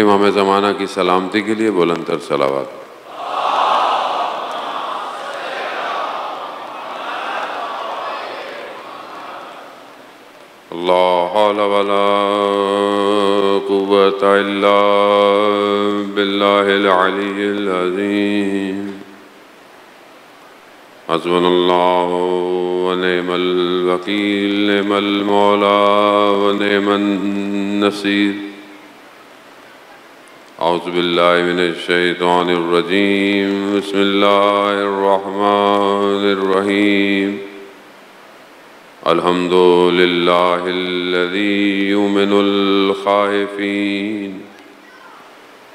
امام زمانہ کی سلامتی کے لیے بلند تر صلوات۔ لا حول ولا قوة إلا بالله العلي العظيم۔ حسبنا الله ونعم الوكيل، نعم المولى ونعم النصير۔ أعوذ بالله من الشيطان الرجيم، بسم الله الرحمن الرحيم۔ الحمد لله الذي يؤمن الخائفين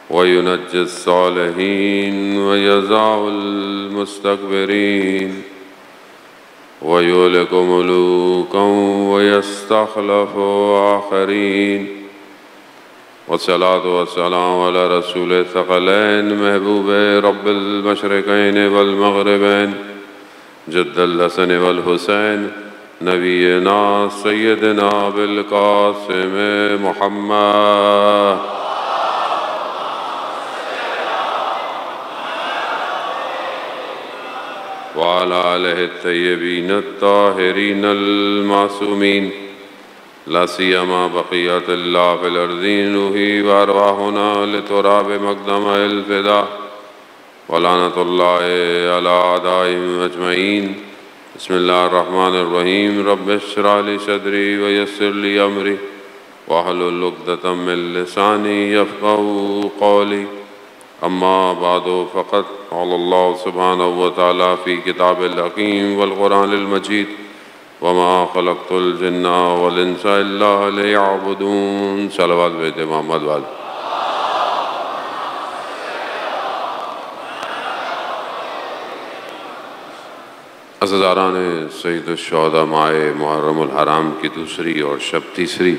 وينجي الصالحين ويزع المستكبرين ويهلك ملوكا ويستخلف آخرين، والصلاة والسلام على رسول الثقلين محبوب رب المشرقين والمغربين جد الحسن والحسين نبینا سیدنا بالقاسم محمد وعلى آلہ الطیبین الطاہرین المعصومین، لا سیما بقیت اللہ فی الارضین روحی وارواحنا لتراب مقدم الفدا، ولعنت اللہ علی اعدائهم اجمعین۔ بسم اللہ الرحمن الرحیم۔ رب اشرح لی صدری ویسر لی امری واحلل عقدۃ من لسانی یفقہوا قولی، اما بعد فقد قال اللہ سبحانہ وتعالی فی کتاب الحکیم والقرآن المجید، وما خلقت الجن والانس الا لیعبدون۔ صلوات بیت محمد والے۔ عزیزاران سید الشہداء ماہ محرم الحرام کی دوسری اور شب تیسری،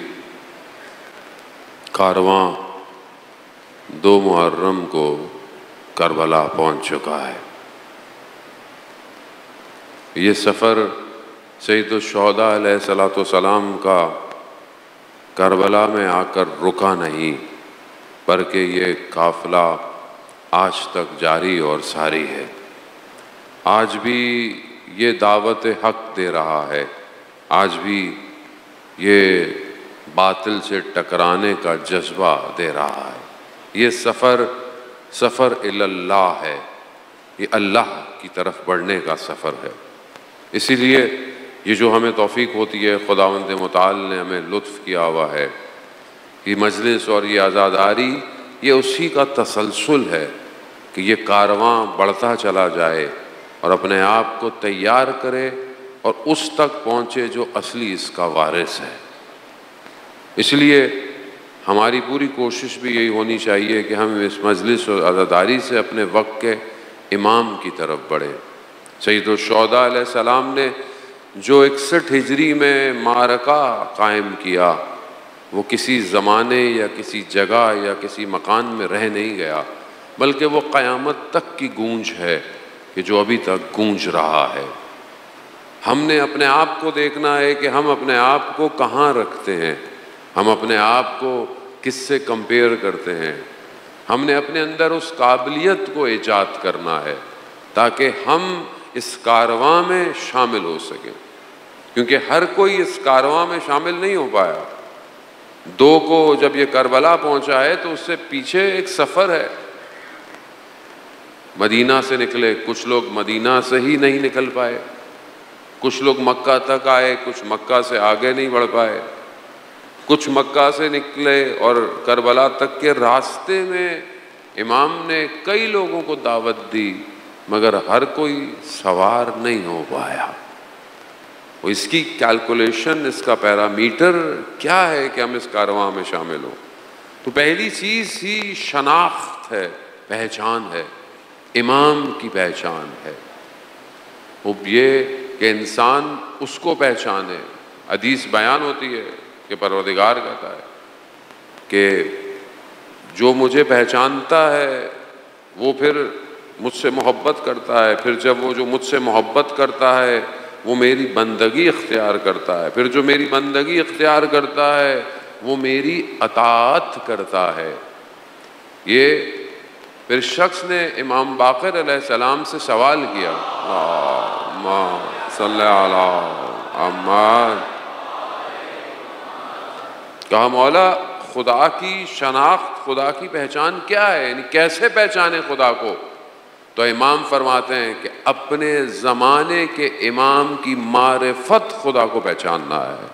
کارواں 2 محرم کو کربلا پہنچ چکا ہے۔ یہ سفر سید الشہداء علیہ السلام کا کربلا میں آ کر رکا نہیں، بلکہ یہ قافلہ آج تک جاری اور ساری ہے۔ آج بھی یہ دعوت حق دے رہا ہے، آج بھی یہ باطل سے ٹکرانے کا جذبہ دے رہا ہے۔ یہ سفر الی اللہ ہے، یہ اللہ کی طرف بڑھنے کا سفر ہے۔ اسی لیے یہ جو ہمیں توفیق ہوتی ہے، خداوند متعال نے ہمیں لطف کیا ہوا ہے، یہ مجلس اور یہ عزاداری، یہ اسی کا تسلسل ہے کہ یہ کارواں بڑھتا چلا جائے اور اپنے آپ کو تیار کرے اور اس تک پہنچے جو اصلی اس کا وارث ہے۔ اس لیے ہماری پوری کوشش بھی یہی ہونی چاہیے کہ ہم اس مجلس اور عزاداری سے اپنے وقت کے امام کی طرف بڑھیں۔ سید الشہداء علیہ السلام نے جو 61 ہجری میں معرکہ قائم کیا، وہ کسی زمانے یا کسی جگہ یا کسی مکان میں رہ نہیں گیا، بلکہ وہ قیامت تک کی گونج ہے کہ جو ابھی تک گونج رہا ہے۔ ہم نے اپنے آپ کو دیکھنا ہے کہ ہم اپنے آپ کو کہاں رکھتے ہیں، ہم اپنے آپ کو کس سے کمپیئر کرتے ہیں۔ ہم نے اپنے اندر اس قابلیت کو ایجاد کرنا ہے تاکہ ہم اس کارواں میں شامل ہو سکیں، کیونکہ ہر کوئی اس کارواں میں شامل نہیں ہو پایا۔ 2 کو جب یہ کربلا پہنچا ہے تو اس سے پیچھے ایک سفر ہے۔ مدینہ سے نکلے، کچھ لوگ مدینہ سے ہی نہیں نکل پائے، کچھ لوگ مکہ تک آئے، کچھ مکہ سے آگے نہیں بڑھ پائے، کچھ مکہ سے نکلے اور کربلا تک کے راستے میں امام نے کئی لوگوں کو دعوت دی، مگر ہر کوئی سوار نہیں ہو پایا۔ وہ اس کی کیلکولیشن، اس کا پیرامیٹر کیا ہے کہ ہم اس کارواں میں شامل ہوں؟ تو پہلی چیز ہی شناخت ہے، پہچان ہے، امام کی پہچان ہے۔ وہ یہ کہ انسان اس کو پہچانے۔ حدیث بیان ہوتی ہے کہ پروردگار کہتا ہے کہ جو مجھے پہچانتا ہے وہ پھر مجھ سے محبت کرتا ہے، پھر جب وہ جو مجھ سے محبت کرتا ہے وہ میری بندگی اختیار کرتا ہے، پھر جو میری بندگی اختیار کرتا ہے وہ میری اطاعت کرتا ہے۔ یہ پھر شخص نے امام باقر علیہ السلام سے سوال کیا، اللہم صلی علی محمد، کہا مولا خدا کی شناخت، خدا کی پہچان کیا ہے، یعنی کیسے پہچانے خدا کو؟ تو امام فرماتے ہیں کہ اپنے زمانے کے امام کی معرفت خدا کو پہچاننا ہے۔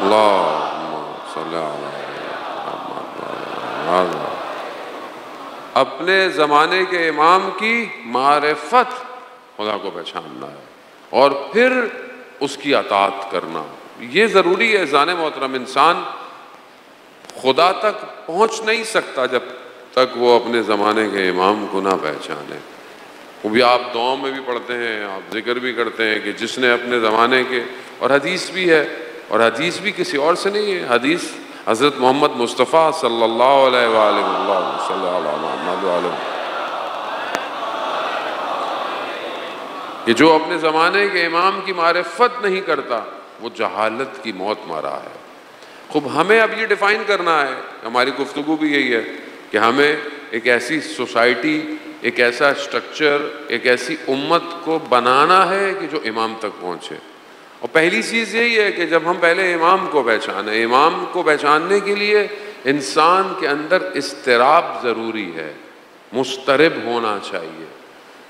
اللہم صلی علی محمد، اپنے زمانے کے امام کی معرفت خدا کو پہچاننا ہے اور پھر اس کی اطاعت کرنا۔ یہ ضروری ہے ذہن محترم، انسان خدا تک پہنچ نہیں سکتا جب تک وہ اپنے زمانے کے امام کو نہ پہچانے۔ وہ بھی آپ دعاؤں میں بھی پڑھتے ہیں، آپ ذکر بھی کرتے ہیں کہ جس نے اپنے زمانے کے، اور حدیث بھی ہے، اور حدیث بھی کسی اور سے نہیں ہے، حدیث حضرت محمد مصطفیٰ صلی اللہ علیہ وآلہ وسلم کہ جو اپنے زمانے کے امام کی معرفت نہیں کرتا وہ جہالت کی موت مرا ہے۔ خوب ہمیں اب یہ ڈیفائن کرنا ہے، ہماری گفتگو بھی یہی ہے کہ ہمیں ایک ایسی سوسائٹی، ایک ایسا سٹرکچر، ایک ایسی امت کو بنانا ہے کہ جو امام تک پہنچے۔ اور پہلی چیز یہی ہے کہ جب ہم پہلے امام کو پہچانیں، امام کو پہچاننے کے لیے انسان کے اندر اضطراب ضروری ہے، مضطرب ہونا چاہیے۔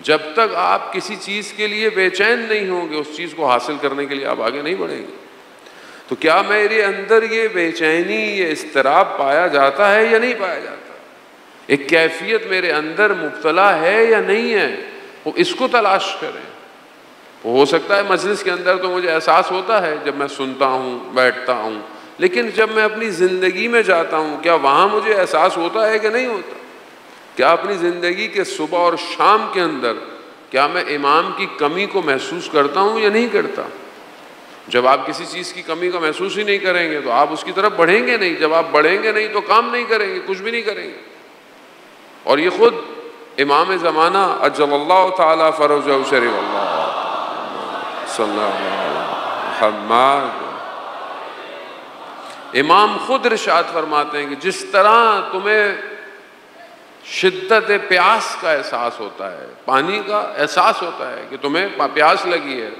جب تک آپ کسی چیز کے لیے بے چین نہیں ہوں گے، اس چیز کو حاصل کرنے کے لیے آپ آگے نہیں بڑھیں گے۔ تو کیا میرے اندر یہ بے چینی، یہ اضطراب پایا جاتا ہے یا نہیں پایا جاتا؟ ایک کیفیت میرے اندر مبتلا ہے یا نہیں ہے؟ وہ اس کو تلاش کریں۔ ہو سکتا ہے مجلس کے اندر تو مجھے احساس ہوتا ہے جب میں سنتا ہوں، بیٹھتا ہوں، لیکن جب میں اپنی زندگی میں جاتا ہوں کیا وہاں مجھے احساس ہوتا ہے کہ نہیں ہوتا؟ کیا اپنی زندگی کے صبح اور شام کے اندر کیا میں امام کی کمی کو محسوس کرتا ہوں یا نہیں کرتا؟ جب آپ کسی چیز کی کمی کو محسوس ہی نہیں کریں گے تو آپ اس کی طرف بڑھیں گے نہیں، جب آپ بڑھیں گے نہیں تو کام نہیں کریں گے، کچھ بھی نہیں کریں گے۔ اور یہ خود امام زمانہ اجل اللہ تعالی فرجہ شریف اللہ صلی اللہ علیہ محمد، امام خود ارشاد فرماتے ہیں کہ جس طرح تمہیں شدت پیاس کا احساس ہوتا ہے، پانی کا احساس ہوتا ہے کہ تمہیں پیاس لگی ہے،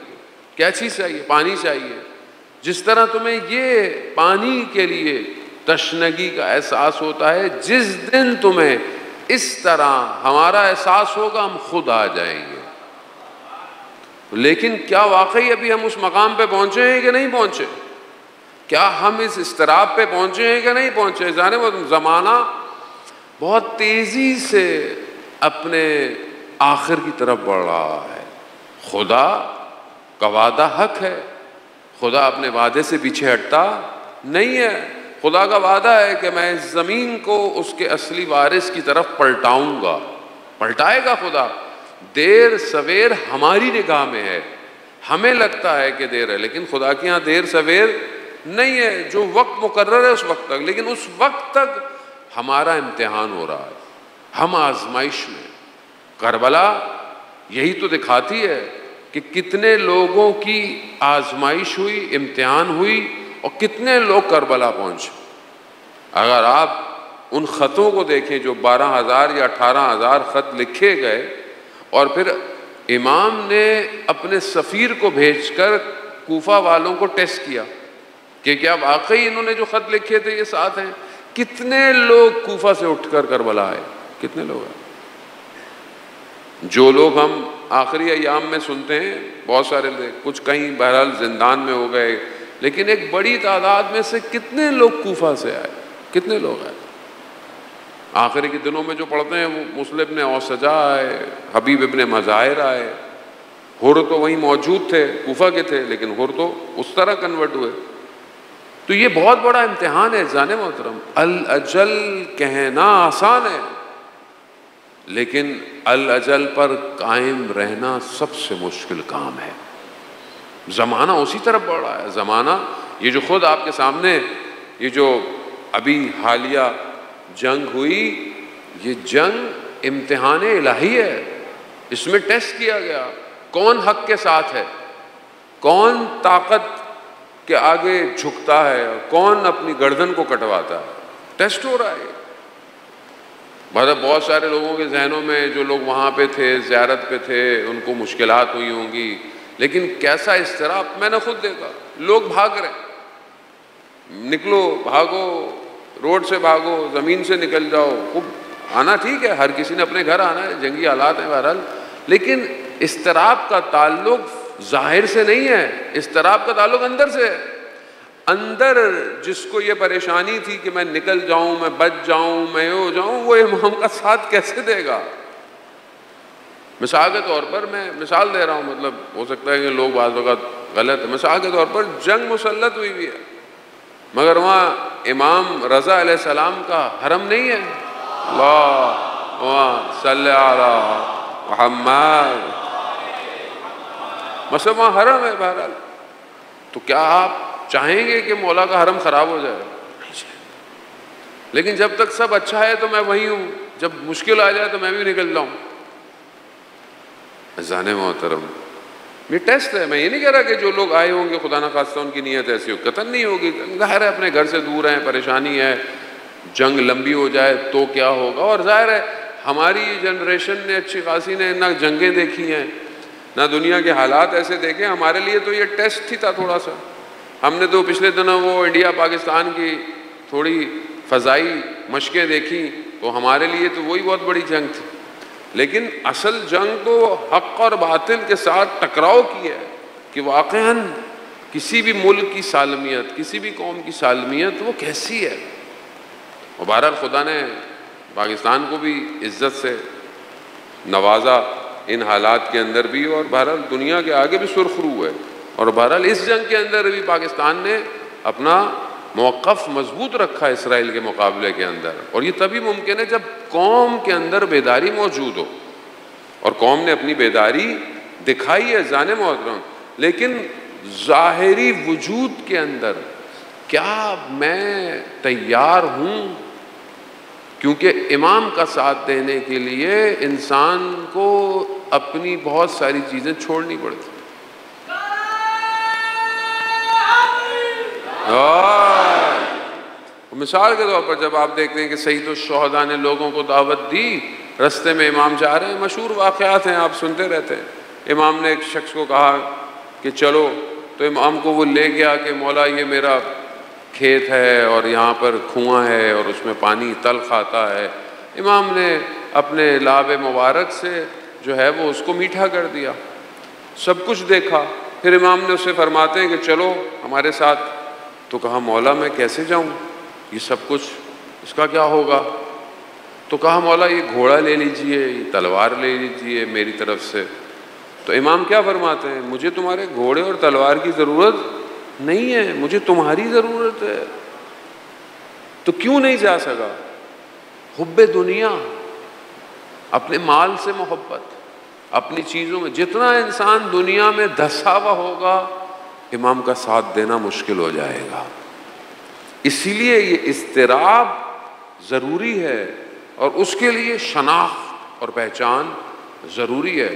کیا چیز چاہیے؟ پانی چاہیے، جس طرح تمہیں یہ پانی کے لیے تشنگی کا احساس ہوتا ہے، جس دن تمہیں اس طرح ہمارا احساس ہوگا ہم خود آ جائیں گے۔ لیکن کیا واقعی ابھی ہم اس مقام پہ پہنچے ہیں کہ نہیں پہنچے؟ کیا ہم اس اضطراب پہ پہنچے ہیں کہ نہیں پہنچے؟ جانے وہ زمانہ بہت تیزی سے اپنے آخر کی طرف بڑھ رہا ہے۔ خدا کا وعدہ حق ہے، خدا اپنے وعدے سے پیچھے ہٹتا نہیں ہے۔ خدا کا وعدہ ہے کہ میں اس زمین کو اس کے اصلی وارث کی طرف پلٹاؤں گا، پلٹائے گا خدا۔ دیر سویر ہماری نگاہ میں ہے، ہمیں لگتا ہے کہ دیر ہے، لیکن خدا کے ہاں دیر سویر نہیں ہے۔ جو وقت مقرر ہے اس وقت تک، لیکن اس وقت تک ہمارا امتحان ہو رہا ہے، ہم آزمائش میں۔ کربلا یہی تو دکھاتی ہے کہ کتنے لوگوں کی آزمائش ہوئی، امتحان ہوئی، اور کتنے لوگ کربلا پہنچے۔ اگر آپ ان خطوں کو دیکھیں جو 12,000 یا 18,000 خط لکھے گئے، اور پھر امام نے اپنے سفیر کو بھیج کر کوفہ والوں کو ٹیسٹ کیا کہ کیا واقعی انہوں نے جو خط لکھے تھے یہ ساتھ ہیں؟ کتنے لوگ کوفہ سے اٹھ کر کربلا آئے؟ کتنے لوگ ہیں؟ جو لوگ ہم آخری ایام میں سنتے ہیں، بہت سارے لوگ، کچھ کہیں بہرحال زندان میں ہو گئے، لیکن ایک بڑی تعداد میں سے کتنے لوگ کوفہ سے آئے؟ کتنے لوگ آئے؟ آخری کے دنوں میں جو پڑھتے ہیں وہ مسلم ابن اوسجا آئے، حبیب ابن مظاہر آئے، حر تو وہیں موجود تھے، کوفہ کے تھے، لیکن حر تو اس طرح کنورٹ ہوئے۔ تو یہ بہت بڑا امتحان ہے جانے محترم۔ الاجل کہنا آسان ہے، لیکن الاجل پر قائم رہنا سب سے مشکل کام ہے۔ زمانہ اسی طرف بڑھ رہا ہے۔ زمانہ یہ جو خود آپ کے سامنے یہ جو ابھی حالیہ جنگ ہوئی، یہ جنگ امتحان الہی ہے، اس میں ٹیسٹ کیا گیا کون حق کے ساتھ ہے، کون طاقت کے آگے جھکتا ہے اور کون اپنی گردن کو کٹواتا ہے. ٹیسٹ ہو رہا ہے. بہت سارے لوگوں کے ذہنوں میں، جو لوگ وہاں پہ تھے، زیارت پہ تھے، ان کو مشکلات ہوئی ہوں گی، لیکن کیسا اضطراب میں نے خود دیکھا. لوگ بھاگ رہے ہیں، نکلو، بھاگو، روڈ سے بھاگو، زمین سے نکل جاؤ. خوب آنا ٹھیک ہے، ہر کسی نے اپنے گھر آنا ہے، جنگی حالات ہیں بہرحال، لیکن اضطراب کا تعلق ظاہر سے نہیں ہے، اضطراب کا تعلق اندر سے ہے. اندر جس کو یہ پریشانی تھی کہ میں نکل جاؤں، میں بچ جاؤں، میں ہو جاؤں، وہ امام کا ساتھ کیسے دے گا؟ مثال کے طور پر میں مثال دے رہا ہوں، مطلب ہو سکتا ہے کہ لوگ بعض اوقات غلط ہے. مثال کے طور پر جنگ مسلط ہوئی ہوئی ہے، مگر وہاں امام رضا علیہ السلام کا حرم نہیں ہے. اللہ صلی علی محمد. مثلا وہاں حرم ہے بہرحال، تو کیا آپ چاہیں گے کہ مولا کا حرم خراب ہو جائے؟ لیکن جب تک سب اچھا ہے تو میں وہی ہوں، جب مشکل آ جائے تو میں بھی نکل جاؤں. عزیزان محترم، یہ ٹیسٹ ہے. میں یہ نہیں کہہ رہا کہ جو لوگ آئے ہوں گے خدا نخواستہ ان کی نیت ایسی ہو، قطعاً نہیں ہوگی. ظاہر ہے اپنے گھر سے دور ہیں، پریشانی ہے، جنگ لمبی ہو جائے تو کیا ہوگا. اور ظاہر ہے ہماری جنریشن نے اچھی خاصی نے نہ جنگیں دیکھی ہیں، نہ دنیا کے حالات ایسے دیکھے. ہمارے لیے تو یہ ٹیسٹ ہی تھا تھوڑا سا. ہم نے تو پچھلے دنوں وہ انڈیا پاکستان کی تھوڑی فضائی مشقیں دیکھی، تو ہمارے لیے تو وہی بہت بڑی جنگ تھی. لیکن اصل جنگ تو حق اور باطل کے ساتھ ٹکراؤ کی ہے، کہ واقعاً کسی بھی ملک کی سالمیت، کسی بھی قوم کی سالمیت وہ کیسی ہے. اور بہرحال خدا نے پاکستان کو بھی عزت سے نوازا ان حالات کے اندر بھی، اور بہرحال دنیا کے آگے بھی سرخ رو ہے. اور بہرحال اس جنگ کے اندر بھی پاکستان نے اپنا موقف مضبوط رکھا اسرائیل کے مقابلے کے اندر. اور یہ تبھی ممکن ہے جب قوم کے اندر بیداری موجود ہو، اور قوم نے اپنی بیداری دکھائی ہے جانے محترم. لیکن ظاہری وجود کے اندر کیا میں تیار ہوں؟ کیونکہ امام کا ساتھ دینے کے لیے انسان کو اپنی بہت ساری چیزیں چھوڑنی پڑتی. مثال کے طور پر جب آپ دیکھتے ہیں کہ سید الشہداء نے لوگوں کو دعوت دی، رستے میں امام جا رہے ہیں، مشہور واقعات ہیں، آپ سنتے رہتے ہیں. امام نے ایک شخص کو کہا کہ چلو، تو امام کو وہ لے گیا کہ مولا یہ میرا کھیت ہے اور یہاں پر کنواں ہے اور اس میں پانی تلخ آتا ہے. امام نے اپنے لاب مبارک سے جو ہے وہ اس کو میٹھا کر دیا. سب کچھ دیکھا. پھر امام نے اسے فرماتے ہیں کہ چلو ہمارے ساتھ. تو کہا مولا میں کیسے جاؤں، یہ سب کچھ اس کا کیا ہوگا؟ تو کہا مولا یہ گھوڑا لے لیجئے، یہ تلوار لے لیجئے میری طرف سے. تو امام کیا فرماتے ہیں، مجھے تمہارے گھوڑے اور تلوار کی ضرورت نہیں ہے، مجھے تمہاری ضرورت ہے. تو کیوں نہیں جا سکا؟ حب دنیا، اپنے مال سے محبت، اپنی چیزوں میں. جتنا انسان دنیا میں دھسا ہوا ہوگا امام کا ساتھ دینا مشکل ہو جائے گا. اسی لیے یہ اضطراب ضروری ہے، اور اس کے لیے شناخت اور پہچان ضروری ہے.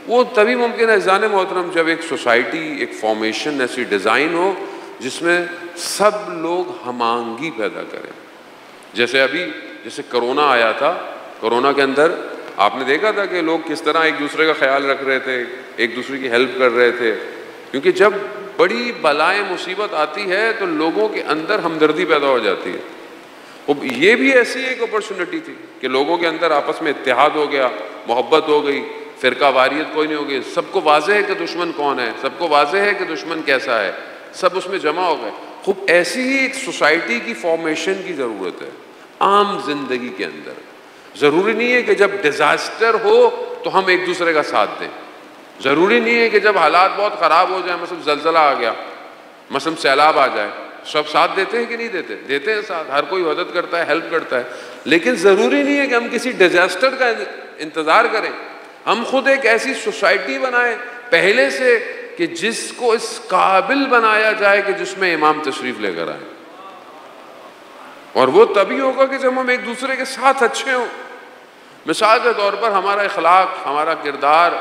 وہ تبھی ممکن ہے جان محترم جب ایک سوسائٹی، ایک فارمیشن ایسی ڈیزائن ہو جس میں سب لوگ ہم آہنگی پیدا کریں. جیسے کرونا آیا تھا، کرونا کے اندر آپ نے دیکھا تھا کہ لوگ کس طرح ایک دوسرے کا خیال رکھ رہے تھے، ایک دوسرے کی ہیلپ کر رہے تھے. کیونکہ جب بڑی بلائیں مصیبت آتی ہے تو لوگوں کے اندر ہمدردی پیدا ہو جاتی ہے. یہ بھی ایسی ایک اپرچونٹی تھی کہ لوگوں کے اندر آپس میں اتحاد ہو گیا، محبت ہو گئی، فرقہ واریت کوئی نہیں ہو گئی. سب کو واضح ہے کہ دشمن کون ہے، سب کو واضح ہے کہ دشمن کیسا ہے، سب اس میں جمع ہو گئے. خوب ایسی ہی ایک سوسائٹی کی فارمیشن کی ضرورت ہے عام زندگی کے اندر. ضروری نہیں ہے کہ جب ڈیزاسٹر ہو تو ہم ایک دوسرے کا ساتھ دیں. ضروری نہیں ہے کہ جب حالات بہت خراب ہو جائیں، مثلا زلزلہ آ گیا، مثلا سیلاب آ جائے، سب ساتھ دیتے ہیں کہ نہیں دیتے؟ دیتے ہیں ساتھ، ہر کوئی مدد کرتا ہے، ہیلپ کرتا ہے. لیکن ضروری نہیں ہے کہ ہم کسی ڈیزاسٹر کا انتظار کریں. ہم خود ایک ایسی سوسائٹی بنائیں پہلے سے کہ جس کو اس قابل بنایا جائے کہ جس میں امام تشریف لے کر آئیں. اور وہ تبھی ہوگا کہ جب ہم ایک دوسرے کے ساتھ اچھے ہوں. مثال کے طور پر ہمارا اخلاق، ہمارا کردار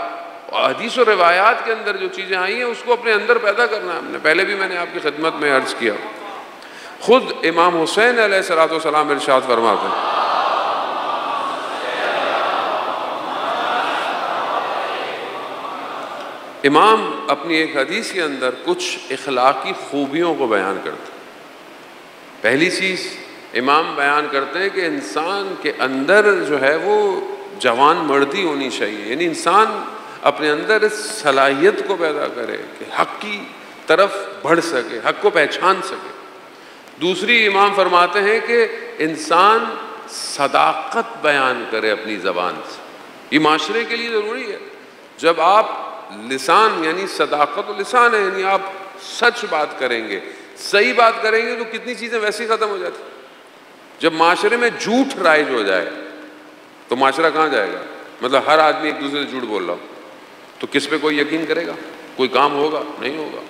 حدیث و روایات کے اندر جو چیزیں آئی ہیں اس کو اپنے اندر پیدا کرنا ہے ہم نے. پہلے بھی میں نے آپ کی خدمت میں عرض کیا, خود امام حسین علیہ السلام ارشاد فرماتے ہیں, امام اپنی ایک حدیث کے اندر کچھ اخلاقی خوبیوں کو بیان کرتے ہیں. پہلی چیز امام بیان کرتے ہیں کہ انسان کے اندر جو ہے وہ جوان مردی ہونی چاہیے, یعنی انسان اپنے اندر اس صلاحیت کو پیدا کرے کہ حق کی طرف بڑھ سکے, حق کو پہچان سکے. دوسری امام فرماتے ہیں کہ انسان صداقت بیان کرے اپنی زبان سے. یہ معاشرے کے لیے ضروری ہے. جب آپ لسان یعنی صداقت و لسان ہے, یعنی آپ سچ بات کریں گے, صحیح بات کریں گے, تو کتنی چیزیں ویسے ہی ختم ہو جاتی. جب معاشرے میں جھوٹ رائج ہو جائے تو معاشرہ کہاں جائے گا؟ مطلب ہر آدمی ایک دوسرے سے جھوٹ بول رہا ہو تو کس پہ کوئی یقین کرے گا؟ کوئی کام ہوگا؟ نہیں ہوگا.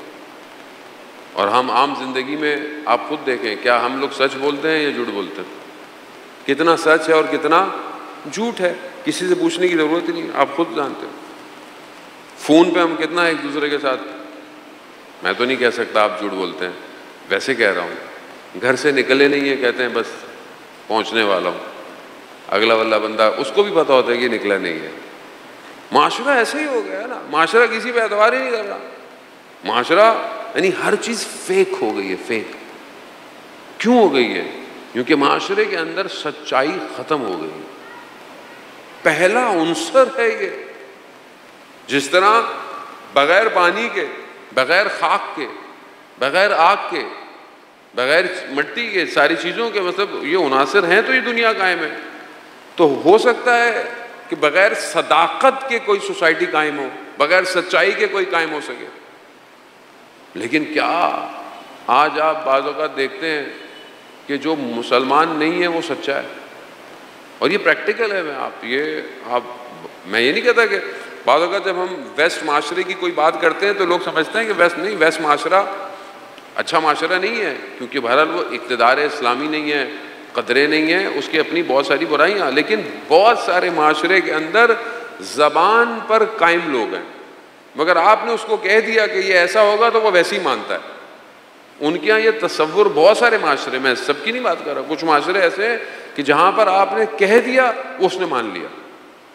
اور ہم عام زندگی میں آپ خود دیکھیں, کیا ہم لوگ سچ بولتے ہیں یا جھوٹ بولتے ہیں؟ کتنا سچ ہے اور کتنا جھوٹ ہے کسی سے پوچھنے کی ضرورت ہی نہیں, آپ خود جانتے ہو. فون پہ ہم کتنا ایک دوسرے کے ساتھ, میں تو نہیں کہہ سکتا آپ جھوٹ بولتے ہیں, ویسے کہہ رہا ہوں. گھر سے نکلے نہیں ہیں, کہتے ہیں بس پہنچنے والا ہوں. اگلا والا بندہ اس کو بھی پتا ہوتا ہے کہ نکلا نہیں ہے. معاشرہ ایسے ہی ہو گیا ہے نا, معاشرہ کسی پہ اعتبار ہی نہیں کر رہا. معاشرہ یعنی ہر چیز فیک ہو گئی ہے. فیک کیوں ہو گئی ہے؟ کیونکہ معاشرے کے اندر سچائی ختم ہو گئی. پہلا عنصر ہے یہ. جس طرح بغیر پانی کے, بغیر خاک کے, بغیر آگ کے, بغیر مٹی کے, ساری چیزوں کے مطلب یہ عناصر ہیں تو یہ دنیا قائم ہے. تو ہو سکتا ہے کہ بغیر صداقت کے کوئی سوسائٹی قائم ہو, بغیر سچائی کے کوئی قائم ہو سکے. لیکن کیا آج آپ بعض اوقات دیکھتے ہیں کہ جو مسلمان نہیں ہے وہ سچا ہے, اور یہ پریکٹیکل ہے. میں یہ نہیں کہتا کہ بعض اوقات جب ہم ویسٹ معاشرے کی کوئی بات کرتے ہیں تو لوگ سمجھتے ہیں کہ ویسٹ نہیں, ویسٹ معاشرہ اچھا معاشرہ نہیں ہے, کیونکہ بہرحال وہ اقتدار اسلامی نہیں ہے, قدریں نہیں ہیں, اس کی اپنی بہت ساری برائیاں. لیکن بہت سارے معاشرے کے اندر زبان پر قائم لوگ ہیں, مگر آپ نے اس کو کہہ دیا کہ یہ ایسا ہوگا تو وہ ویسے ہی مانتا ہے. ان کے یہاں یہ تصور بہت سارے معاشرے میں, سب کی نہیں بات کر رہا, کچھ معاشرے ایسے ہیں کہ جہاں پر آپ نے کہہ دیا وہ اس نے مان لیا.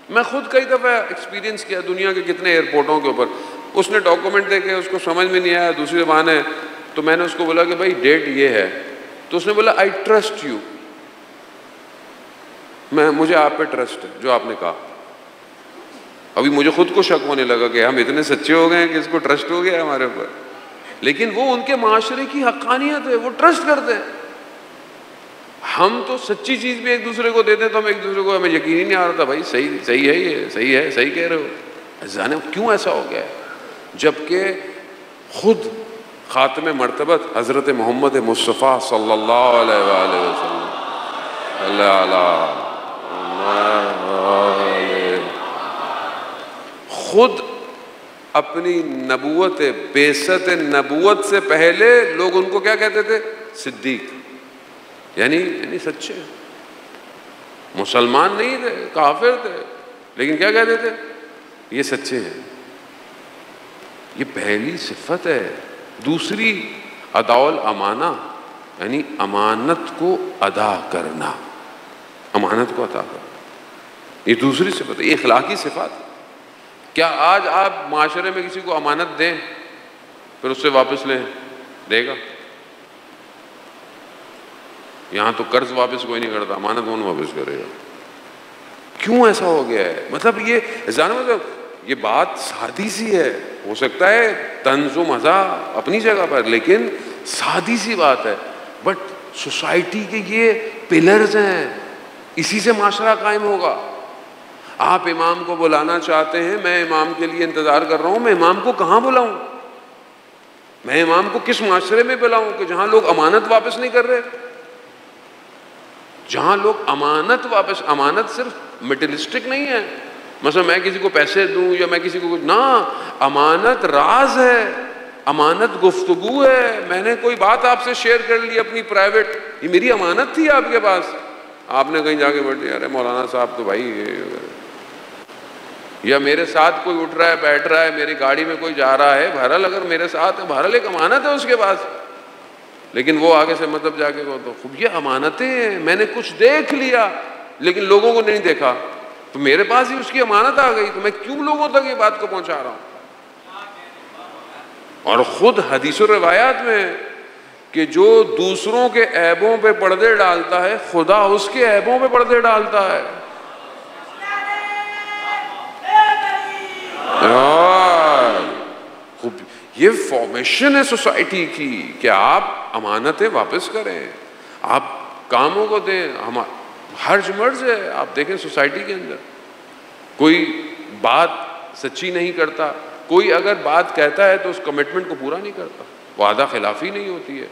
میں خود کئی دفعہ ایکسپیرینس کیا دنیا کے کتنے ایئرپورٹوں کے اوپر. اس نے ڈاکومنٹ دے کے اس کو سمجھ میں نہیں آیا, دوسری زبان ہے, تو میں نے اس کو بولا کہ بھائی ڈیٹ یہ ہے, تو اس نے بولا آئی ٹرسٹ یو, مجھے آپ پہ ٹرسٹ ہے جو آپ نے کہا. ابھی مجھے خود کو شک ہونے لگا کہ ہم اتنے سچے ہو گئے ہیں کہ اس کو ٹرسٹ ہو گیا ہمارے اوپر. لیکن وہ ان کے معاشرے کی حقانیت ہے, وہ ٹرسٹ کرتے ہیں. ہم تو سچی چیز بھی ایک دوسرے کو دیتے ہیں تو ہم ایک دوسرے کو, ہمیں یقین ہی نہیں آ رہا تھا بھائی صحیح ہے, یہ صحیح ہے, صحیح کہہ رہے ہو. جانے کیوں ایسا ہو گیا ہے, جبکہ خود خاتم مرتبت حضرت محمد مصطفیٰ صلی اللہ علیہ وآلہ وسلم خود اپنی نبوت, بعثت نبوت سے پہلے لوگ ان کو کیا کہتے تھے؟ صدیق, یعنی سچے. مسلمان نہیں تھے, کافر تھے, لیکن کیا کہتے تھے؟ یہ سچے ہیں. یہ پہلی صفت ہے. دوسری ادا الامانہ, یعنی امانت کو ادا کرنا, امانت کو ادا کرنا, یہ دوسری صفت ہے, یہ اخلاقی صفات. کیا آج آپ معاشرے میں کسی کو امانت دیں پھر اس سے واپس لیں, دے گا؟ یہاں تو قرض واپس کوئی نہیں کرتا, امانت کون واپس کرے گا؟ کیوں ایسا ہو گیا ہے؟ مطلب یہ بات سادی سی ہے, ہو سکتا ہے طنز و مزاح اپنی جگہ پر, لیکن سادی سی بات ہے. بٹ سوسائٹی کے یہ پلرز ہیں, اسی سے معاشرہ قائم ہوگا. آپ امام کو بلانا چاہتے ہیں, میں امام کے لیے انتظار کر رہا ہوں, میں امام کو کہاں بلاؤں؟ میں امام کو کس معاشرے میں بلاؤں کہ جہاں لوگ امانت واپس نہیں کر رہے, جہاں لوگ امانت صرف میٹیریلسٹک نہیں ہے, مثلا میں کسی کو پیسے دوں یا میں کسی کو کچھ, نہ, امانت راز ہے, امانت گفتگو ہے. میں نے کوئی بات آپ سے شیئر کر لی اپنی پرائیویٹ, یہ میری امانت تھی آپ کے پاس, آپ نے کہیں جا کے بیٹھ دیا, ارے مولانا صاحب تو بھائی یا میرے ساتھ کوئی اٹھ رہا ہے بیٹھ رہا ہے، میری گاڑی میں کوئی جا رہا ہے، بہرحال اگر میرے ساتھ ہے بہرحال ایک امانت ہے اس کے پاس، لیکن وہ آگے سے مطلب جا کے وہ تو خوب یہ امانتیں ہیں، میں نے کچھ دیکھ لیا لیکن لوگوں کو نہیں دیکھا، تو میرے پاس ہی اس کی امانت آ گئی، تو میں کیوں لوگوں تک یہ بات کو پہنچا رہا ہوں؟ اور خود حدیث و روایات میں کہ جو دوسروں کے عیبوں پہ پردے ڈالتا ہے خدا اس کے عیبوں پہ پردے ڈالتا ہے. یہ فارمیشن ہے سوسائٹی کی کہ آپ امانتیں واپس کریں، آپ کاموں کو دیں. ہرج مرج ہے. آپ دیکھیں سوسائٹی کے اندر کوئی بات سچی نہیں کرتا، کوئی اگر بات کہتا ہے تو اس کمٹمنٹ کو پورا نہیں کرتا، وعدہ خلافی نہیں ہوتی ہے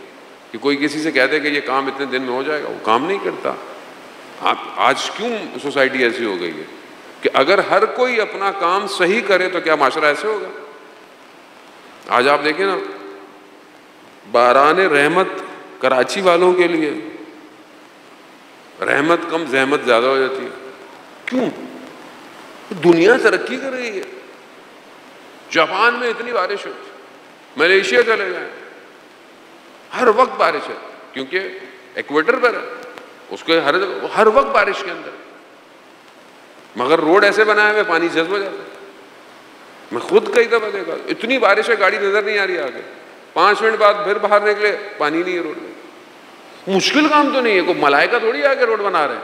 کہ کوئی کسی سے کہہ دے کہ یہ کام اتنے دن میں ہو جائے گا، وہ کام نہیں کرتا. آج کیوں سوسائٹی ایسی ہو گئی ہے کہ اگر ہر کوئی اپنا کام صحیح کرے تو کیا معاشرہ ایسے ہوگا؟ آج آپ دیکھیں نا، باران رحمت کراچی والوں کے لیے رحمت کم زحمت زیادہ ہو جاتی ہے. کیوں؟ دنیا ترقی کر رہی ہے. جاپان میں اتنی بارش ہوتی، ملیشیا چلے گئے، ہر وقت بارش ہے کیونکہ ایکویٹر پر ہے، اس کو ہر وقت بارش کے اندر، مگر روڈ ایسے بنائے ہوئے پانی جذب ہو جاتا ہے. میں خود کئی دفعہ دیکھا، اتنی بارش ہے گاڑی نظر نہیں آ رہی آگے، 5 منٹ بعد پھر باہر نکلے پانی نہیں ہے روڈ میں. مشکل کام تو نہیں ہے، کوئی ملائکہ تھوڑی آ کے روڈ بنا رہے ہیں.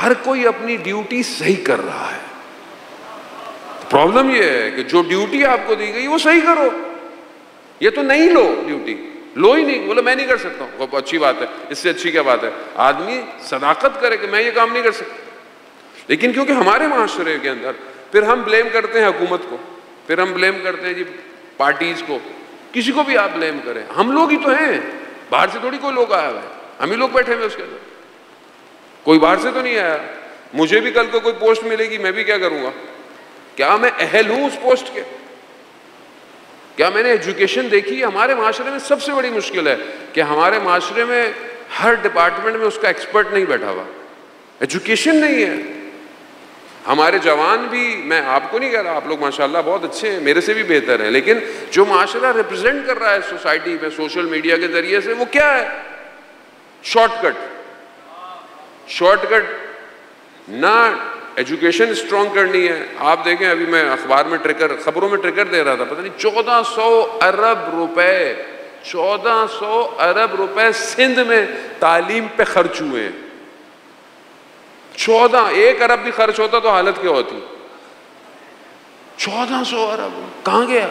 ہر کوئی اپنی ڈیوٹی صحیح کر رہا ہے. پرابلم یہ ہے کہ جو ڈیوٹی آپ کو دی گئی وہ صحیح کرو. یہ تو نہیں لو ڈیوٹی، لو ہی نہیں، بولو میں نہیں کر سکتا ہوں، وہ اچھی بات ہے، اس سے اچھی کیا بات ہے؟ آدمی صداقت کرے کہ میں یہ کام نہیں کر سکتا. لیکن کیونکہ ہمارے معاشرے کے اندر پھر ہم بلیم کرتے ہیں حکومت کو، پھر ہم بلیم کرتے ہیں جی پارٹیز کو، کسی کو بھی آپ بلیم کریں، ہم لوگ ہی تو ہیں، باہر سے تھوڑی کوئی لوگ آیا ہوا ہے، ہم ہی لوگ بیٹھے ہوئے اس کے اندر، کوئی باہر سے تو نہیں آیا. مجھے بھی کل کو کوئی پوسٹ ملے گی، میں بھی کیا کروں گا؟ کیا میں اہل ہوں اس پوسٹ کے؟ کیا میں نے ایجوکیشن دیکھی؟ ہمارے معاشرے میں سب سے بڑی مشکل ہے کہ ہمارے معاشرے میں ہر ڈپارٹمنٹ میں اس کا ایکسپرٹ نہیں بیٹھا ہوا، ایجوکیشن نہیں ہے. ہمارے جوان بھی، میں آپ کو نہیں کہہ رہا، آپ لوگ ماشاءاللہ بہت اچھے ہیں، میرے سے بھی بہتر ہیں، لیکن جو معاشرہ ریپرزینٹ کر رہا ہے سوسائٹی میں سوشل میڈیا کے ذریعے سے، وہ کیا ہے؟ شارٹ کٹ نہ ایجوکیشن اسٹرانگ کرنی ہے. آپ دیکھیں ابھی میں اخبار میں خبروں میں ٹریکر دے رہا تھا، پتہ نہیں 1400 ارب روپے سندھ میں تعلیم پہ خرچ ہوئے ہیں. 1 ارب بھی خرچ ہوتا تو حالت کیا ہوتی؟ 1400 ارب کہاں گیا؟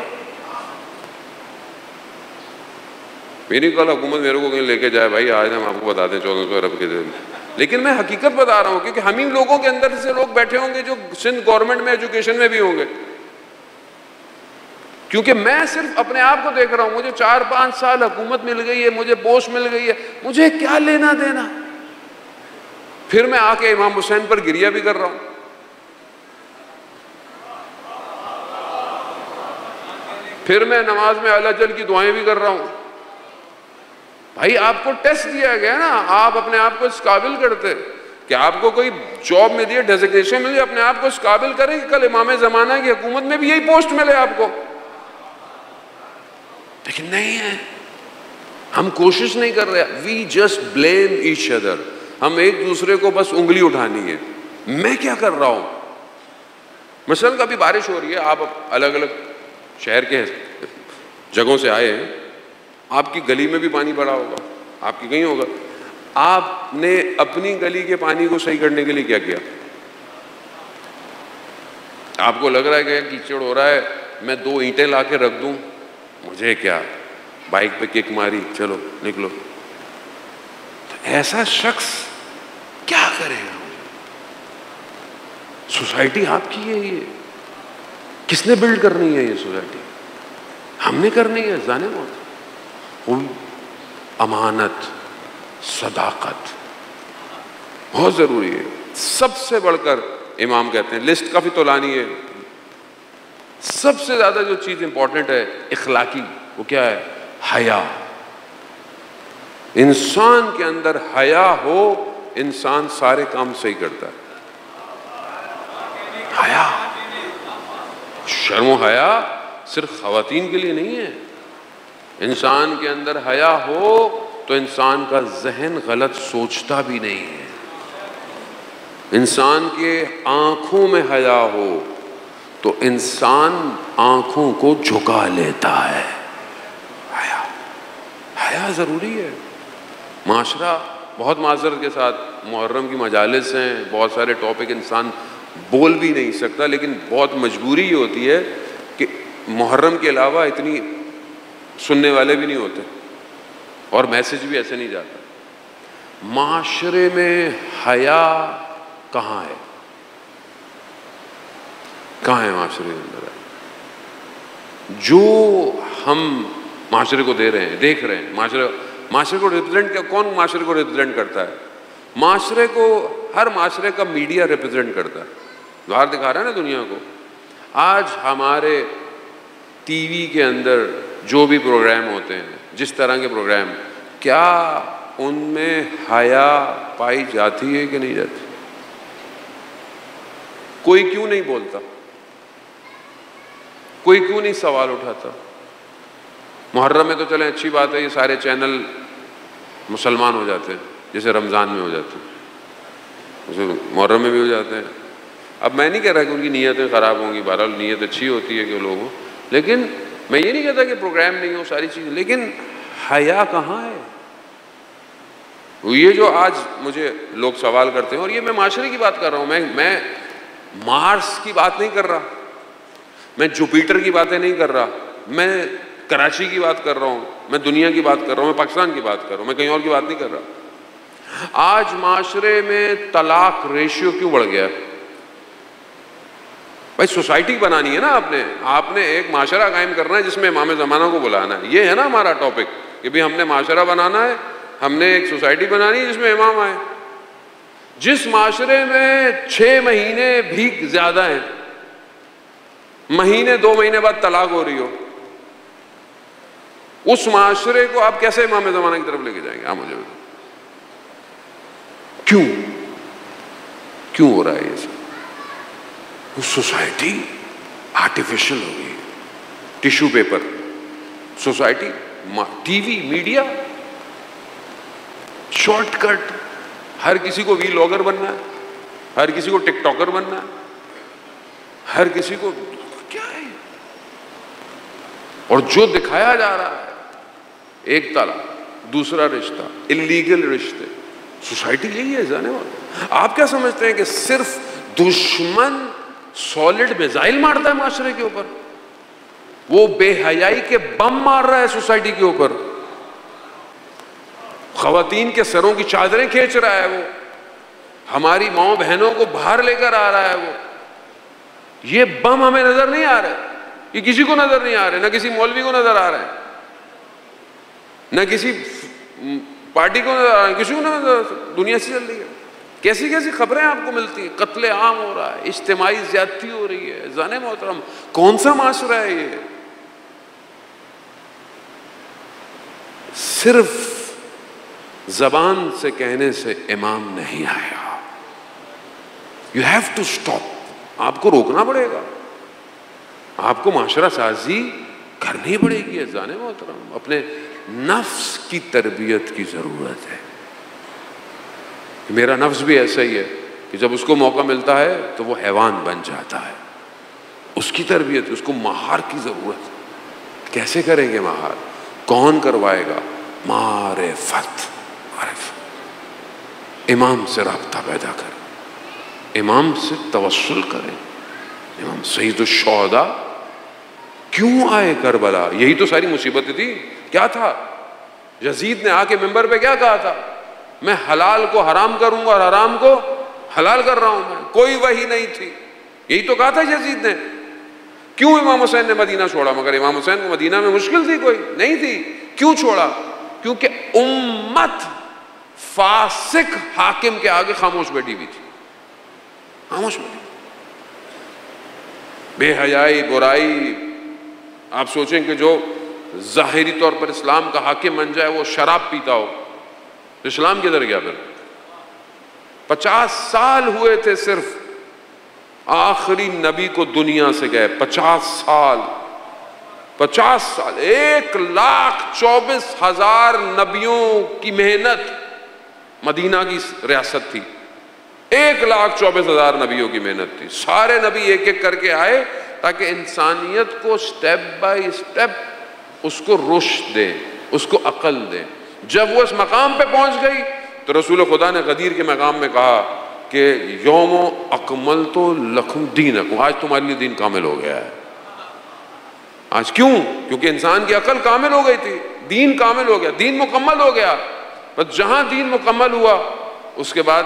میری کل حکومت میرے کو کہیں لے کے جائے، بھائی آج ہم آپ کو بتا دیں 1400 ارب کے دن، لیکن میں حقیقت بتا رہا ہوں کیونکہ ہم ہی لوگوں کے اندر سے لوگ بیٹھے ہوں گے جو سندھ گورنمنٹ میں ایجوکیشن میں بھی ہوں گے. کیونکہ میں صرف اپنے آپ کو دیکھ رہا ہوں، مجھے 4-5 سال حکومت مل گئی ہے، مجھے پوسٹ مل گئی ہے، مجھے کیا لینا دینا؟ پھر میں آ کے امام حسین پر گریہ بھی کر رہا ہوں. پھر میں نماز میں اعلی جل کی دعائیں بھی کر رہا ہوں. بھائی آپ کو ٹیسٹ دیا گیا نا، آپ اپنے آپ کو اس قابل کرتے کہ آپ کو کوئی جاب ملی ہے، ڈیزگنیشن ملی ہے، اپنے آپ کو اس قابل کریں کہ کل امام زمانہ کی حکومت میں بھی یہی پوسٹ ملے آپ کو. لیکن نہیں ہے، ہم کوشش نہیں کر رہے. We just blame each other. ہم ایک دوسرے کو بس انگلی اٹھانی ہے، میں کیا کر رہا ہوں. مثلاً کبھی بارش ہو رہی ہے، آپ الگ الگ شہر کے جگہوں سے آئے ہیں، آپ کی گلی میں بھی پانی بڑا ہوگا، آپ کی کہیں ہوگا. آپ نے اپنی گلی کے پانی کو صحیح کرنے کے لیے کیا کیا؟ آپ کو لگ رہا ہے کہ کیچڑ ہو رہا ہے، میں 2 اینٹیں لا کے رکھ دوں، مجھے کیا، بائک پہ کک ماری، چلو نکلو. تو ایسا شخص کیا کرے گا؟ سوسائٹی آپ کی ہے، یہ کس نے بلڈ کرنی ہے؟ یہ سوسائٹی ہم نے کرنی ہے. جانے موت، امانت، صداقت بہت ضروری ہے. سب سے بڑھ کر امام کہتے ہیں، لسٹ کافی طولانی ہے، سب سے زیادہ جو چیز امپورٹنٹ ہے اخلاقی، وہ کیا ہے؟ حیا. انسان کے اندر حیا ہو، انسان سارے کام صحیح کرتا ہے. حیا شرم و حیا صرف خواتین کے لیے نہیں ہے. انسان کے اندر حیا ہو تو انسان کا ذہن غلط سوچتا بھی نہیں ہے. انسان کے آنکھوں میں حیا ہو تو انسان آنکھوں کو جھکا لیتا ہے. حیا ضروری ہے. معاشرہ بہت معذرت کے ساتھ محرم کی مجالس ہیں, بہت سارے ٹاپک انسان بول بھی نہیں سکتا, لیکن بہت مجبوری یہ ہوتی ہے کہ محرم کے علاوہ اتنی سننے والے بھی نہیں ہوتے اور میسج بھی ایسے نہیں جاتا. معاشرے میں حیا کہاں ہے؟ کہاں ہے معاشرے کے اندر؟ جو ہم معاشرے کو دے رہے ہیں, دیکھ رہے ہیں, معاشرے کو ریپرزینٹ کیا, کون معاشرے کو ریپرزینٹ کرتا ہے؟ معاشرے کو ہر معاشرے کا میڈیا ریپرزینٹ کرتا ہے, باہر دکھا رہا ہے نا دنیا کو. آج ہمارے ٹی وی کے اندر جو بھی پروگرام ہوتے ہیں, جس طرح کے پروگرام, کیا ان میں حیا پائی جاتی ہے کہ نہیں جاتی؟ کوئی کیوں نہیں بولتا؟ کوئی کیوں نہیں سوال اٹھاتا؟ محرم میں تو چلیں اچھی بات ہے, یہ سارے چینل مسلمان ہو جاتے ہیں, جیسے رمضان میں ہو جاتے ہیں, جیسے محرم میں بھی ہو جاتے ہیں. اب میں نہیں کہہ رہا کہ ان کی نیتیں خراب ہوں گی, بہرحال نیت اچھی ہوتی ہے کہ لوگوں, لیکن میں یہ نہیں کہتا کہ پروگرام نہیں ہو, ساری چیزیں, لیکن حیا کہاں ہے؟ یہ جو آج مجھے لوگ سوال کرتے ہیں, اور یہ میں معاشرے کی بات کر رہا ہوں, میں مارس کی بات نہیں کر رہا, میں جوپیٹر کی باتیں نہیں کر رہا, میں کراچی کی بات کر رہا ہوں, میں دنیا کی بات کر رہا ہوں, میں پاکستان کی بات کر رہا ہوں, میں کہیں اور کی بات نہیں کر رہا. آج معاشرے میں طلاق ریشیو کیوں بڑھ گیا؟ بھائی سوسائٹی بنانی ہے نا, آپ نے ایک معاشرہ قائم کرنا ہے جس میں امام زمانہ کو بلانا ہے. یہ ہے نا ہمارا ٹاپک کہ بھی ہم نے معاشرہ بنانا ہے, ہم نے ایک سوسائٹی بنانی ہے جس میں امام آئے. جس معاشرے میں 6 مہینے بھی زیادہ ہیں, مہینے 2 مہینے بعد طلاق ہو رہی ہو, اس معاشرے کو آپ کیسے امام زمانہ کی طرف لے کے جائیں گے؟ آپ مجھے بتائیں کیوں ہو رہا ہے یہ سب؟ سوسائٹی آرٹیفیشل ہو گئی, tissue paper society, TV, media, short cut, ہر کسی کو وی لاگر بننا ہے, ہر کسی کو ٹک ٹاکر بننا ہے, ہر کسی کو کیا ہے. اور جو دکھایا جا رہا ہے, ایک طلاق, دوسرا رشتہ, اللیگل رشتے, سوسائٹی یہی ہے جانے والا. آپ کیا سمجھتے ہیں کہ صرف دشمن سالڈ میزائل مارتا ہے معاشرے کے اوپر؟ وہ بے حیائی کے بم مار رہا ہے سوسائٹی کے اوپر, خواتین کے سروں کی چادریں کھینچ رہا ہے, وہ ہماری ماؤں بہنوں کو باہر لے کر آ رہا ہے. وہ یہ بم ہمیں نظر نہیں آ رہے, یہ کسی کو نظر نہیں آ رہے, نہ کسی مولوی کو نظر آ رہے ہیں, نہ کسی پارٹی کو نظر آ رہا ہے, کسی کو نظر آ رہا ہے. دنیا سے چل رہی ہے, کیسی کیسی خبریں آپ کو ملتی ہیں, قتل عام ہو رہا ہے, اجتماعی زیادتی ہو رہی ہے. زانے محترم, کون سا معاشرہ ہے یہ؟ صرف زبان سے کہنے سے امام نہیں آیا. You have to stop. آپ کو روکنا پڑے گا, آپ کو معاشرہ سازی کرنی پڑے گی. زانے محترم, اپنے نفس کی تربیت کی ضرورت ہے. میرا نفس بھی ایسا ہی ہے کہ جب اس کو موقع ملتا ہے تو وہ حیوان بن جاتا ہے. اس کی تربیت, اس کو مہار کی ضرورت ہے. کیسے کریں گے مہار؟ کون کروائے گا؟ معرفت. امام سے رابطہ پیدا کریں, امام سے توسل کریں. امام سید الشہداء کیوں آئے کربلا؟ یہی تو ساری مصیبتیں تھی. کیا تھا؟ یزید نے آ کے ممبر پہ کیا کہا تھا؟ میں حلال کو حرام کروں گا اور حرام کو حلال کر رہا ہوں. میں کوئی وحی نہیں تھی, یہی تو کہا تھا یزید نے. کیوں امام حسین نے مدینہ چھوڑا؟ مگر امام حسین کو مدینہ میں مشکل تھی, کوئی نہیں تھی. کیوں چھوڑا؟ کیونکہ امت فاسق حاکم کے آگے خاموش بیٹھی ہوئی تھی, خاموش بیٹھی. بے حیائی, برائی. آپ سوچیں کہ جو ظاہری طور پر اسلام کا حاکم بن جائے وہ شراب پیتا ہو, اسلام کدھر گیا پھر؟ 50 سال ہوئے تھے صرف آخری نبی کو دنیا سے گئے 50 سال، 1,24,000 نبیوں کی محنت، مدینہ کی ریاست تھی، 1,24,000 نبیوں کی محنت تھی، سارے نبی ایک ایک کر کے آئے تاکہ انسانیت کو سٹیپ بائی سٹیپ اس کو رشد دے، اس کو عقل دے۔ جب وہ اس مقام پہ پہنچ گئی تو رسول خدا نے غدیر کے مقام میں کہا کہ یوم اکملت لکم دینکم، آج تمہارے لیے دین کامل ہو گیا ہے۔ آج کیوں؟ کیونکہ انسان کی عقل کامل ہو گئی تھی، دین کامل ہو گیا، دین مکمل ہو گیا۔ بس جہاں دین مکمل ہوا اس کے بعد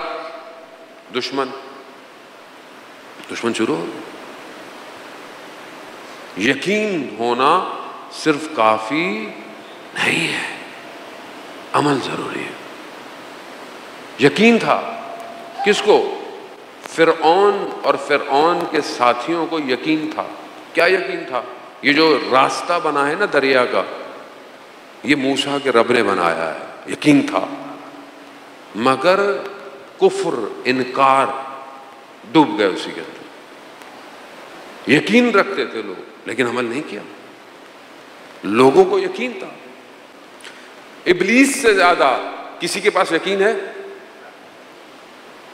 دشمن شروع ہو گیا۔ یقین ہونا صرف کافی نہیں ہے، عمل ضروری ہے۔ یقین تھا کس کو؟ فرعون اور فرعون کے ساتھیوں کو یقین تھا۔ کیا یقین تھا؟ یہ جو راستہ بنا ہے نا دریا کا، یہ موسیٰ کے رب نے بنایا ہے، یقین تھا۔ مگر کفر، انکار، ڈوب گئے اسی کے اندر۔ یقین رکھتے تھے لوگ لیکن عمل نہیں کیا۔ لوگوں کو یقین تھا۔ ابلیس سے زیادہ کسی کے پاس یقین ہے؟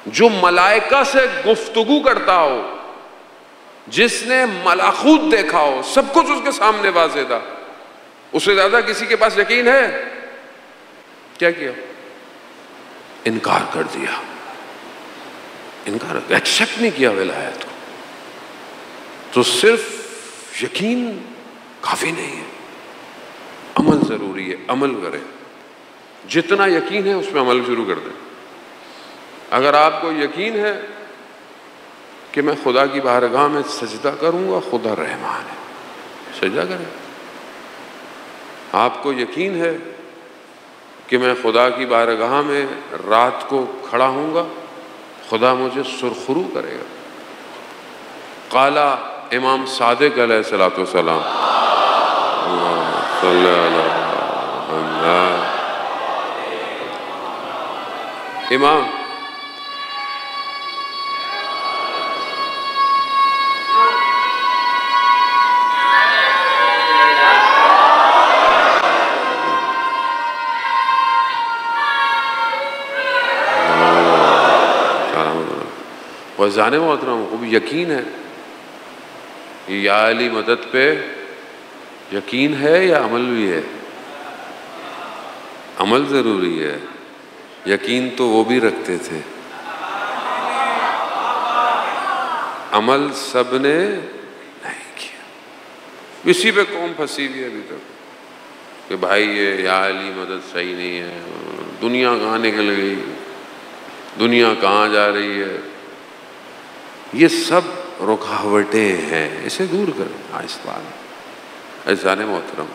جو ملائکہ سے گفتگو کرتا ہو، جس نے ملکوت دیکھا ہو، سب کچھ اس کے سامنے واضح تھا، اس سے زیادہ کسی کے پاس یقین ہے؟ کیا کیا؟ انکار کر دیا، ایکسپٹ نہیں کیا ولایت کو۔ تو صرف یقین کافی نہیں ہے، عمل ضروری ہے، عمل کریں۔ جتنا یقین ہے اس پہ عمل شروع کر دیں۔ اگر آپ کو یقین ہے کہ میں خدا کی بارگاہ میں سجدہ کروں گا، خدا رحمان ہے، سجدہ کریں۔ آپ کو یقین ہے کہ میں خدا کی بارگاہ میں رات کو کھڑا ہوں گا، خدا مجھے سرخرو کرے گا۔ قالا امام صادق علیہ الصلوۃ والسلام، صلی اللہ امام وزانے محترم کو بھی یقین ہے، یا علی مدد پہ یقین ہے یا عمل بھی ہے؟ عمل ضروری ہے، یقین تو وہ بھی رکھتے تھے، عمل سب نے نہیں کیا۔ اسی پہ قوم پھنسی ہوئی ہے ابھی تک کہ بھائی یہ یا علی مدد صحیح نہیں ہے، دنیا کہاں نکل گئی، دنیا کہاں جا رہی ہے۔ یہ سب رکاوٹیں ہیں، اسے دور کریں آہستہ۔ عزیزان محترم،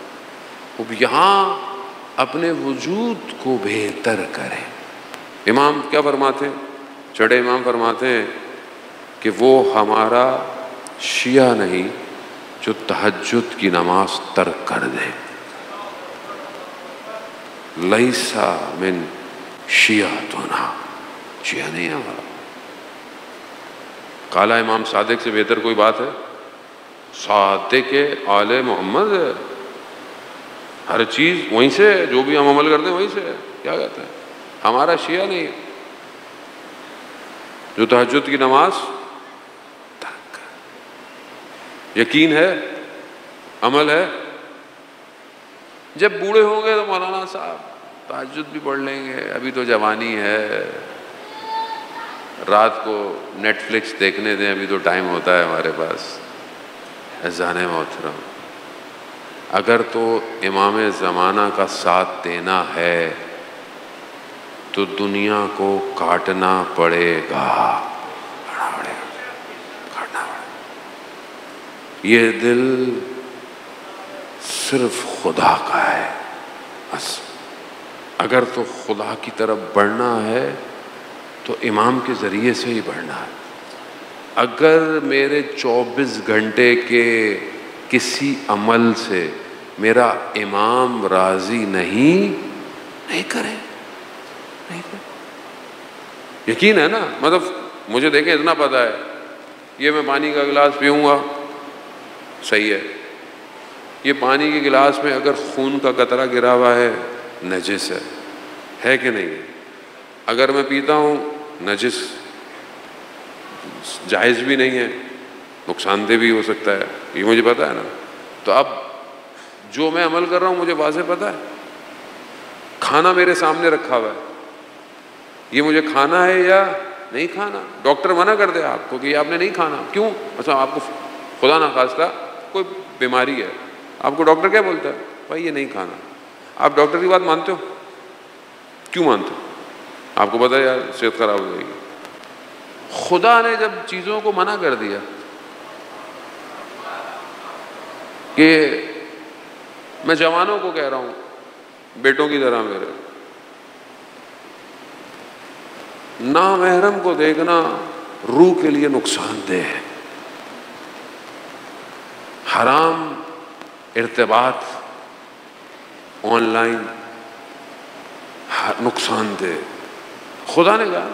اب یہاں اپنے وجود کو بہتر کریں۔ امام کیا فرماتے ہیں؟ چڑھے امام فرماتے ہیں کہ وہ ہمارا شیعہ نہیں جو تہجد کی نماز ترک کر دے۔ لیسا من شیعتنا، شیعہ نہیں ہمارا۔ کالا امام صادق سے بہتر کوئی بات ہے؟ صادق آل محمد ہے، ہر چیز وہیں سے، جو بھی ہم عمل کرتے ہیں وہیں سے ہے۔ کیا کہتے ہیں؟ ہمارا شیعہ نہیں ہے جو تہجد کی نماز ترک کر۔ یقین ہے، عمل ہے۔ جب بوڑھے ہوں گے تو مولانا صاحب تہجد بھی پڑھ لیں گے، ابھی تو جوانی ہے، رات کو نیٹ فلکس دیکھنے دیں، ابھی تو ٹائم ہوتا ہے ہمارے پاس۔ عزیزان محترم، اگر تو امام زمانہ کا ساتھ دینا ہے تو دنیا کو کاٹنا پڑے گا، کاٹنا پڑے گا۔ یہ دل صرف خدا کا ہے، بس۔ اگر تو خدا کی طرف بڑھنا ہے تو امام کے ذریعے سے ہی بڑھنا ہے۔ اگر میرے 24 گھنٹے کے کسی عمل سے میرا امام راضی نہیں کرے۔ یقین ہے نا؟ مطلب مجھے دیکھیں اتنا پتہ ہے یہ میں پانی کا گلاس پیوں گا صحیح ہے، یہ پانی کے گلاس میں اگر خون کا قطرہ گرا ہوا ہے نجس ہے کہ نہیں؟ اگر میں پیتا ہوں نجس جائز بھی نہیں ہے، نقصان دہ بھی ہو سکتا ہے، یہ مجھے پتا ہے نا۔ تو اب جو میں عمل کر رہا ہوں مجھے واضح پتا ہے، کھانا میرے سامنے رکھا ہوا ہے، یہ مجھے کھانا ہے یا نہیں کھانا۔ ڈاکٹر منع کر دے آپ کو کہ یہ آپ نے نہیں کھانا، کیوں؟ مثلا آپ کو خدا نخواستہ کوئی بیماری ہے، آپ کو ڈاکٹر کیا بولتا ہے؟ بھائی یہ نہیں کھانا۔ آپ ڈاکٹر کی بات مانتے ہو؟ کیوں مانتے ہو؟ آپ کو پتا ہے یار صحت خراب ہو جائے گی۔ خدا نے جب چیزوں کو منع کر دیا کہ میں جوانوں کو کہہ رہا ہوں بیٹوں کی طرح میرے، نامحرم کو دیکھنا روح کے لیے نقصان دہ ہے، حرام ارتباط آن لائن نقصان دہ۔ خدا نے کہا،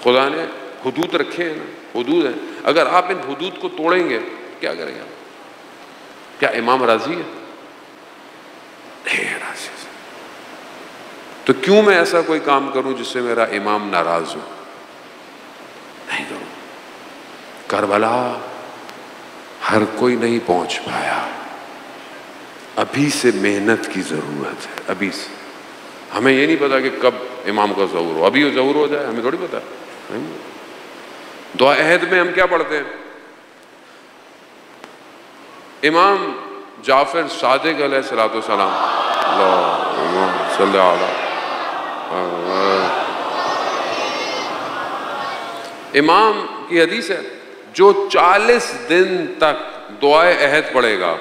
خدا نے حدود رکھے ہیں نا، حدود ہیں، اگر آپ ان حدود کو توڑیں گے کیا کریں گے؟ کیا امام راضی ہے؟ نہیں ہے راضی۔ تو کیوں میں ایسا کوئی کام کروں جس سے میرا امام ناراض ہو؟ نہیں کروں۔ کربلا ہر کوئی نہیں پہنچ پایا، ابھی سے محنت کی ضرورت ہے، ابھی سے۔ ہمیں یہ نہیں پتا کہ کب امام کا ظہور ہو، ابھی وہ ظہور ہو جائے ہمیں تھوڑی پتا۔ دعا عہد میں ہم کیا پڑھتے ہیں؟ امام جعفر صادق علیہ الصلوۃ والسلام، اللہم صلی علی، امام کی حدیث ہے جو 40 دن تک دعائے عہد پڑھے گا۔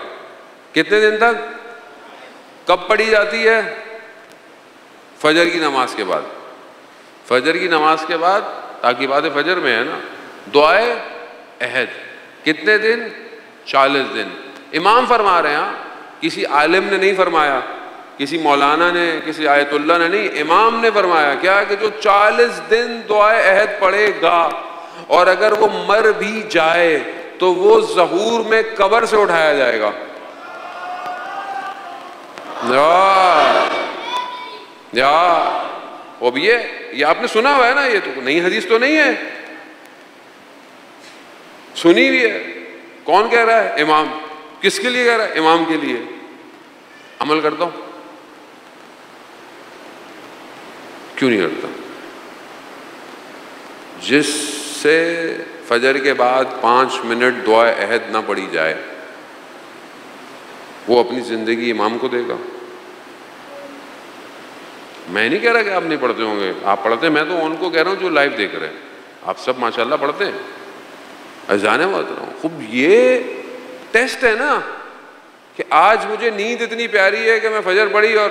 کتنے دن تک؟ کب پڑھی جاتی ہے؟ فجر کی نماز کے بعد۔ فجر کی نماز کے بعد، تاکہ بعد فجر میں ہے نا، دعائے عہد کتنے دن؟ 40 دن۔ امام فرما رہے ہیں، کسی عالم نے نہیں فرمایا، کسی مولانا نے، کسی آیت اللہ نے نہیں، امام نے فرمایا کیا کہ جو 40 دن دعائے عہد پڑھے گا اور اگر وہ مر بھی جائے تو وہ ظہور میں قبر سے اٹھایا جائے گا۔ اب یہ آپ نے سنا ہوا ہے نا، یہ تو نئی حدیث تو نہیں ہے، سنی ہوئی ہے۔ کون کہہ رہا ہے؟ امام۔ کس کے لیے کہہ رہا ہے؟ امام کے لیے۔ عمل کرتا ہوں؟ کیوں نہیں کرتا؟ جس سے فجر کے بعد 5 منٹ دعائے عہد نہ پڑھی جائے وہ اپنی زندگی امام کو دے گا۔ میں نہیں کہہ رہا کہ آپ نہیں پڑھتے ہوں گے، آپ پڑھتے ہیں، میں تو ان کو کہہ رہا ہوں جو لائیو دیکھ رہے ہیں، آپ سب ماشاءاللہ پڑھتے ہیں، اذان بات رہا ہوں۔ خوب یہ ٹیسٹ ہے نا کہ آج مجھے نیند اتنی پیاری ہے کہ میں فجر پڑھی اور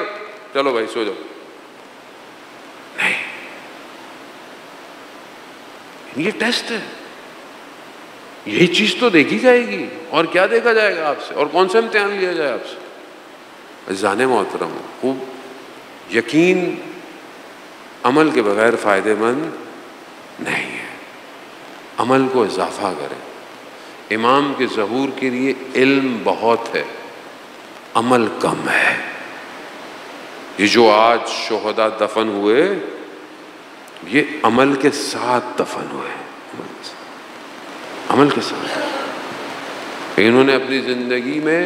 چلو بھائی سو جاؤ، نہیں، یہ ٹیسٹ ہے، یہی چیز تو دیکھی جائے گی، اور کیا دیکھا جائے گا آپ سے، اور کون سا امتحان لیا جائے آپ سے؟ اذان محترم، خوب یقین عمل کے بغیر فائدہ مند نہیں ہے، عمل کو اضافہ کریں۔ امام کے ظہور کے لیے علم بہت ہے، عمل کم ہے۔ یہ جو آج شہداء دفن ہوئے یہ عمل کے ساتھ دفن ہوئے، عمل کے ساتھ۔ انہوں نے اپنی زندگی میں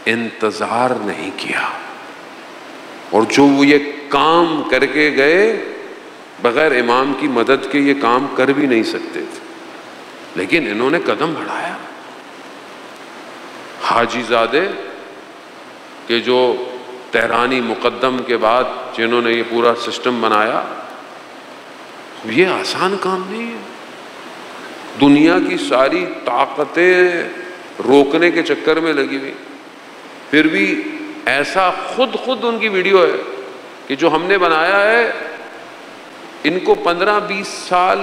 انتظار نہیں کیا، اور جو وہ یہ کام کر کے گئے بغیر امام کی مدد کے یہ کام کر بھی نہیں سکتے تھے، لیکن انہوں نے قدم بڑھایا۔ حاجی زادے کہ جو تہرانی مقدم کے بعد جنہوں نے یہ پورا سسٹم بنایا، یہ آسان کام نہیں ہے۔ دنیا کی ساری طاقتیں روکنے کے چکر میں لگی ہوئی، پھر بھی ایسا خود ان کی ویڈیو ہے کہ جو ہم نے بنایا ہے ان کو 15-20 سال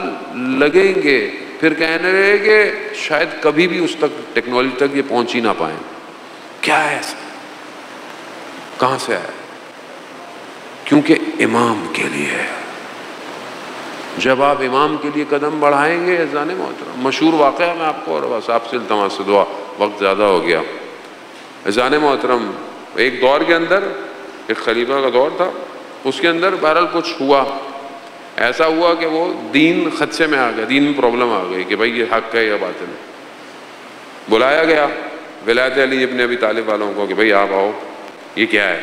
لگیں گے، پھر کہنے رہے کہ شاید کبھی بھی اس تک ٹیکنالوجی تک یہ پہنچ ہی نہ پائیں۔ کیا ہے ایسا؟ کہاں سے آیا؟ کیونکہ امام کے لیے ہے، جب آپ امام کے لیے قدم بڑھائیں گے اذان محترم، مشہور واقعہ میں آپ کو، اور بس آپ سے التماس سے دعا، وقت زیادہ ہو گیا. اذان محترم ایک دور کے اندر، ایک خلیفہ کا دور تھا، اس کے اندر بہرحال کچھ ہوا، ایسا ہوا کہ وہ دین خدشے میں آ گیا، دین میں پرابلم آ گئی کہ بھائی یہ حق ہے یا باطل ہے. بلایا گیا ولایت علی ابن ابی طالب والوں کو کہ بھائی آپ آؤ، یہ کیا ہے؟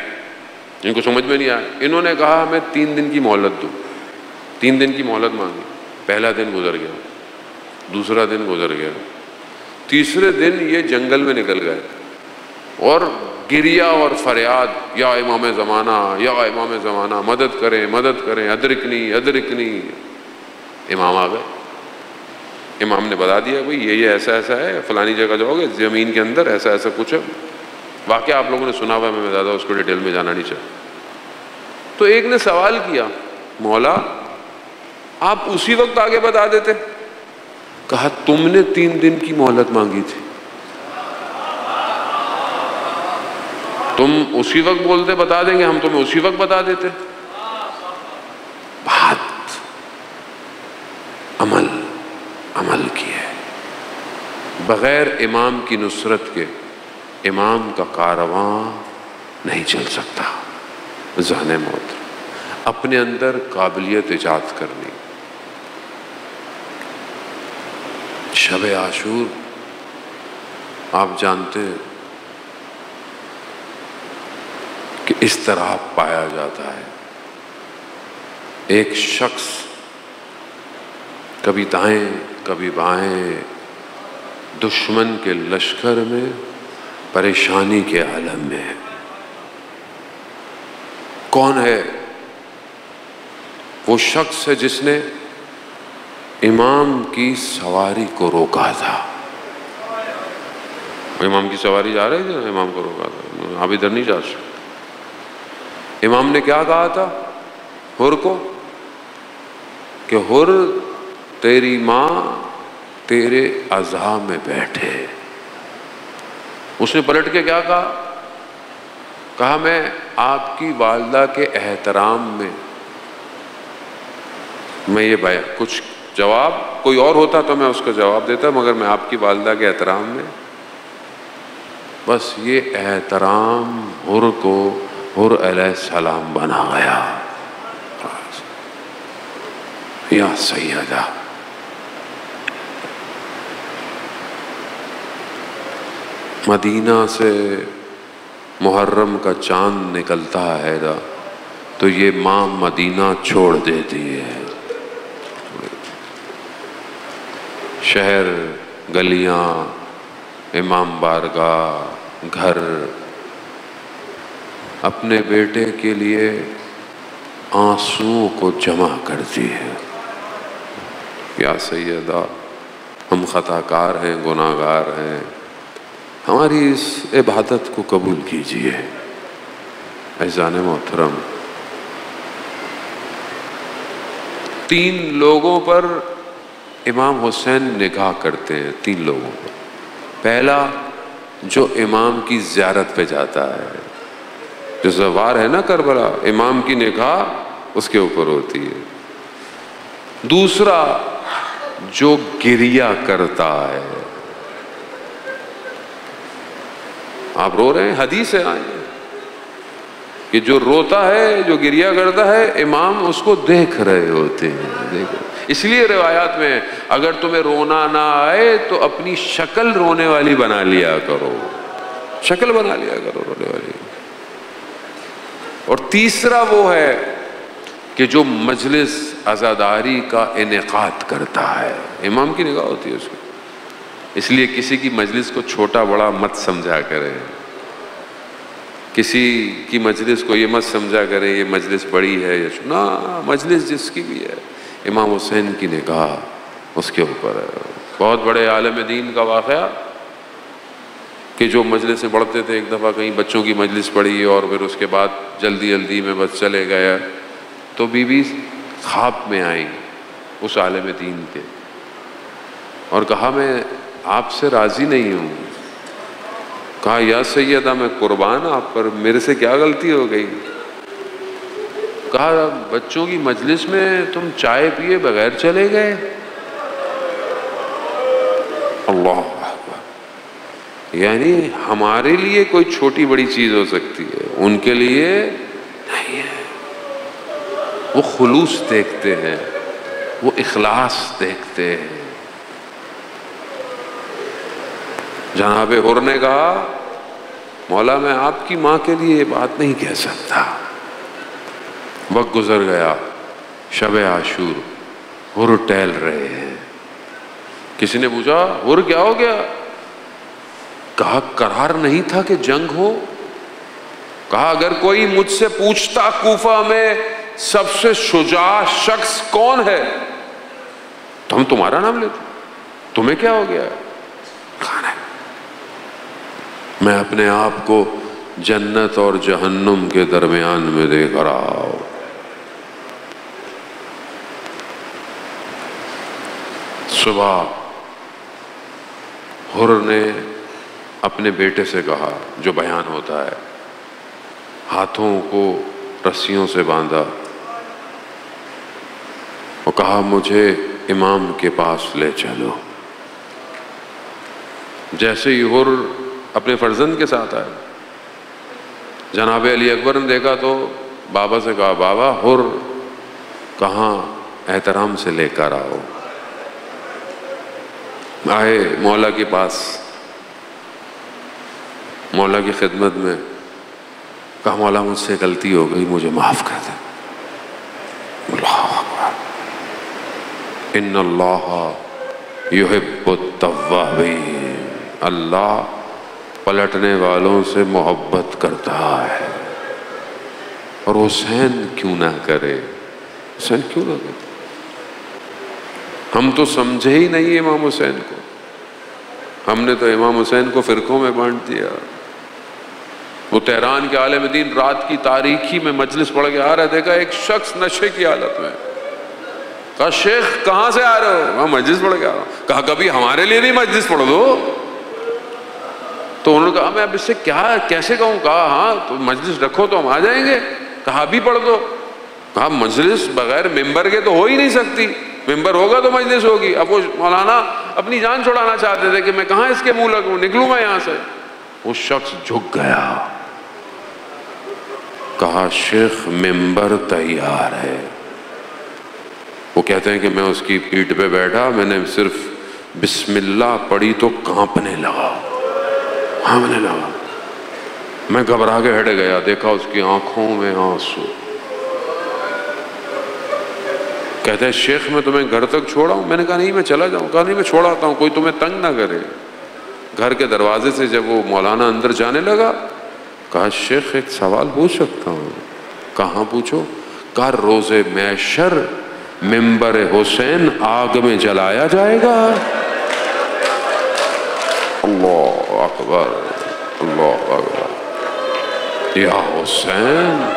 ان کو سمجھ میں نہیں آیا. انہوں نے کہا ہمیں 3 دن کی مہلت دو. 3 دن کی مہلت مانگی. پہلا دن گزر گیا، دوسرا دن گزر گیا، تیسرے دن یہ جنگل میں نکل گئے اور گریا اور فریاد، یا امام زمانہ، یا امام زمانہ، مدد کریں مدد کریں، ادرکنی ادرکنی. امام آ گئے. امام نے بتا دیا بھئی یہ ایسا ایسا ہے، فلانی جگہ جاؤ گے، زمین کے اندر ایسا ایسا کچھ ہے. واقعہ آپ لوگوں نے سنا ہوا ہے، میں زیادہ اس کو ڈیٹیل میں جانا نہیں چاہتا. تو ایک نے سوال کیا، مولا آپ اسی وقت آگے بتا دیتے. کہا تم نے 3 دن کی مہلت مانگی تھی، تم اسی وقت بولتے بتا دیں گے، ہم تمہیں اسی وقت بتا دیتے. بات عمل کی ہے. بغیر امام کی نصرت کے امام کا کارواں نہیں چل سکتا. ذہن موت، اپنے اندر قابلیت ایجاد کرنی. شب عاشور آپ جانتے ہیں کہ اس طرح پایا جاتا ہے. ایک شخص کبھی دائیں کبھی بائیں دشمن کے لشکر میں پریشانی کے عالم میں ہے. کون ہے؟ وہ شخص ہے جس نے امام کی سواری کو روکا تھا. امام کی سواری جا رہے تھے، امام کو روکا تھا، آپ ادھر نہیں جا سکتے. امام نے کیا کہا تھا حر کو کہ حر تیری ماں تیرے اضحیٰ میں بیٹھے. اس نے پلٹ کے کیا کہا؟ کہا میں آپ کی والدہ کے احترام میں یہ کچھ جواب، کوئی اور ہوتا تو میں اس کا جواب دیتا، مگر میں آپ کی والدہ کے احترام میں، بس یہ احترام حر کو حر علیہ السلام بنا گیا. یا سیدہ، مدینہ سے محرم کا چاند نکلتا ہے تو یہ ماں مدینہ چھوڑ دیتی ہے. شہر، گلیاں، امام بارگاہ، گھر، اپنے بیٹے کے لیے آنسوؤں کو جمع کرتی ہے. یا سیدہ، ہم خطا کار ہیں، گناہ گار ہیں، ہماری اس عبادت کو قبول کیجیے. عزیزان محترم، 3 لوگوں پر امام حسین نگاہ کرتے ہیں. 3 لوگوں پر. پہلا جو امام کی زیارت پہ جاتا ہے، جو زوار ہے نا کربلا، امام کی نگاہ اس کے اوپر ہوتی ہے. دوسرا جو گریہ کرتا ہے. آپ رو رہے ہیں، حدیث ہے آئیں کہ جو روتا ہے، جو گریہ کرتا ہے، امام اس کو دیکھ رہے ہوتے ہیں. اس لیے روایات میں اگر تمہیں رونا نہ آئے تو اپنی شکل رونے والی بنا لیا کرو، شکل بنا لیا کرو رونے والی. اور تیسرا وہ ہے کہ جو مجلس عزاداری کا انعقاد کرتا ہے، امام کی نگاہ ہوتی ہے اس کو. اس لیے کسی کی مجلس کو چھوٹا بڑا مت سمجھا کرے، کسی کی مجلس کو یہ مت سمجھا کرے یہ مجلس بڑی ہے یا نا، مجلس جس کی بھی ہے، امام حسین کی نگاہ اس کے اوپر ہے. بہت بڑے عالم دین کا واقعہ کہ جو مجلسیں پڑھتے تھے، ایک دفعہ کہیں بچوں کی مجلس پڑھی اور پھر اس کے بعد جلدی جلدی میں بس چلے گئے، تو بی بی خواب میں آئیں اس عالم دین کے اور کہا میں آپ سے راضی نہیں ہوں. کہا یا سیدہ میں قربان آپ پر، میرے سے کیا غلطی ہو گئی؟ کہا بچوں کی مجلس میں تم چائے پیے بغیر چلے گئے؟ اللہ اکبر، یعنی ہمارے لیے کوئی چھوٹی بڑی چیز ہو سکتی ہے، ان کے لیے نہیں ہے۔ وہ خلوص دیکھتے ہیں، وہ اخلاص دیکھتے ہیں۔ جناب حر نے کہا مولا میں آپ کی ماں کے لیے یہ بات نہیں کہہ سکتا۔ وقت گزر گیا، شب عاشور، حر ٹہل رہے ہیں۔ کسی نے پوچھا حر کیا ہو گیا؟ کہا قرار نہیں تھا کہ جنگ ہو؟ کہا اگر کوئی مجھ سے پوچھتا کوفہ میں سب سے شجاع شخص کون ہے تو ہم تمہارا نام لیتے، تمہیں کیا ہو گیا؟ میں اپنے آپ کو جنت اور جہنم کے درمیان میں دیکھ رہا ہوں۔ صبح حر نے اپنے بیٹے سے کہا، جو بیان ہوتا ہے، ہاتھوں کو رسیوں سے باندھا اور کہا مجھے امام کے پاس لے چلو۔ جیسے ہی حر اپنے فرزند کے ساتھ آئے، جناب علی اکبر نے دیکھا تو بابا سے کہا بابا حر کہاں، احترام سے لے کر آؤ۔ آئے مولا کے پاس، مولا کی خدمت میں، کہا مولا مجھ سے غلطی ہو گئی، مجھے معاف کر دے۔ اللہ اکبر، ان اللہ یحب التوابین، اللہ پلٹنے والوں سے محبت کرتا ہے۔ اور حسین کیوں نہ کرے، حسین کیوں نہ کرے؟ ہم تو سمجھے ہی نہیں امام حسین کو، ہم نے تو امام حسین کو فرقوں میں بانٹ دیا۔ وہ تہران کے عالم دین رات کی تاریکی میں مجلس پڑھ کے آ رہے، دیکھا ایک شخص نشے کی حالت میں، کہا شیخ کہاں سے آ رہے ہو؟ میں مجلس پڑھ کے آ رہا ہوں۔ کہا کبھی ہمارے لیے بھی مجلس پڑھ دو۔ تو انہوں نے کہا میں اب اس سے کیا کیسے کہوں؟ کہا ہاں تو مجلس رکھو تو ہم آ جائیں گے۔ کہا بھی پڑھ دو۔ کہا مجلس بغیر ممبر کے تو ہو ہی نہیں سکتی، ممبر ہوگا تو مجلس ہوگی۔ اب وہ مولانا اپنی جان چھڑانا چاہتے تھے کہ میں کہاں اس کے منہ لگوں، نکلوں میں یہاں سے۔ وہ شخص جھک گیا، کہا شیخ ممبر تیار ہے۔ وہ کہتے ہیں کہ میں اس کی پیٹھ پہ بیٹھا، میں نے صرف بسم اللہ پڑھی تو کانپنے لگا، کانپنے لگا۔ میں گھبرا کے ہٹ گیا، دیکھا اس کی آنکھوں میں آنسو۔ کہتے ہیں شیخ میں تمہیں گھر تک چھوڑا ہوں؟ میں نے کہا نہیں میں چلا جاؤں۔ کہا نہیں میں چھوڑاتا ہوں، کوئی تمہیں تنگ نہ کرے۔ گھر کے دروازے سے جب وہ مولانا اندر جانے لگا، کہا شیخ ایک سوال پوچھ سکتا ہوں؟ کہاں پوچھو؟ کہا روز محشر ممبر حسین آگ میں جلایا جائے گا؟ اللہ اکبر، اللہ اکبر۔ یا حسین،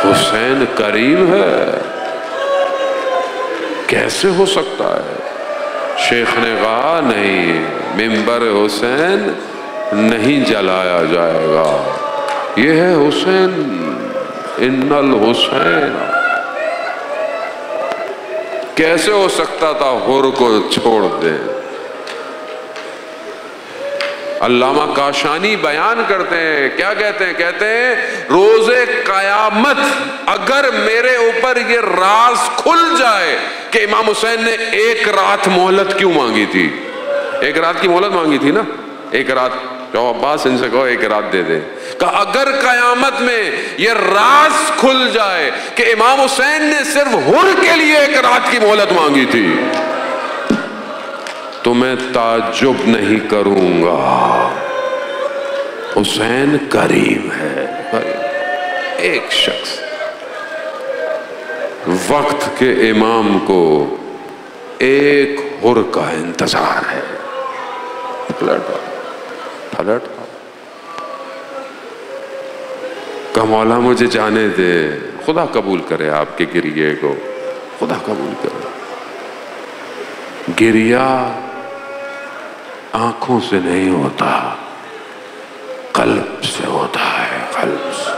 حسین قریب ہے، کیسے ہو سکتا ہے؟ شیخ نے کہا نہیں، ممبر حسین نہیں جلایا جائے گا، یہ ہے حسین، ان الحسین۔ کیسے ہو سکتا تھا حر کو چھوڑ دے؟ علامہ کاشانی بیان کرتے ہیں، کیا کہتے ہیں؟ کہتے ہیں روز قیامت اگر میرے اوپر یہ راز کھل جائے کہ امام حسین نے ایک رات مہلت کیوں مانگی تھی، ایک رات کی مہلت مانگی تھی نا، ایک رات، جو عباس ان سے کہو ایک رات دے دے، کہ اگر قیامت میں یہ راز کھل جائے کہ امام حسین نے صرف حر کے لیے ایک رات کی مہلت مانگی تھی تو میں تعجب نہیں کروں گا۔ حسین قریب ہے۔ ایک شخص وقت کے امام کو ایک حر کا انتظار ہے۔ پلٹ کہ مولا مجھے جانے دے، خدا قبول کرے آپ کے گریے کو، خدا قبول کرے۔ گریا آنکھوں سے نہیں ہوتا، قلب سے ہوتا ہے، قلب سے۔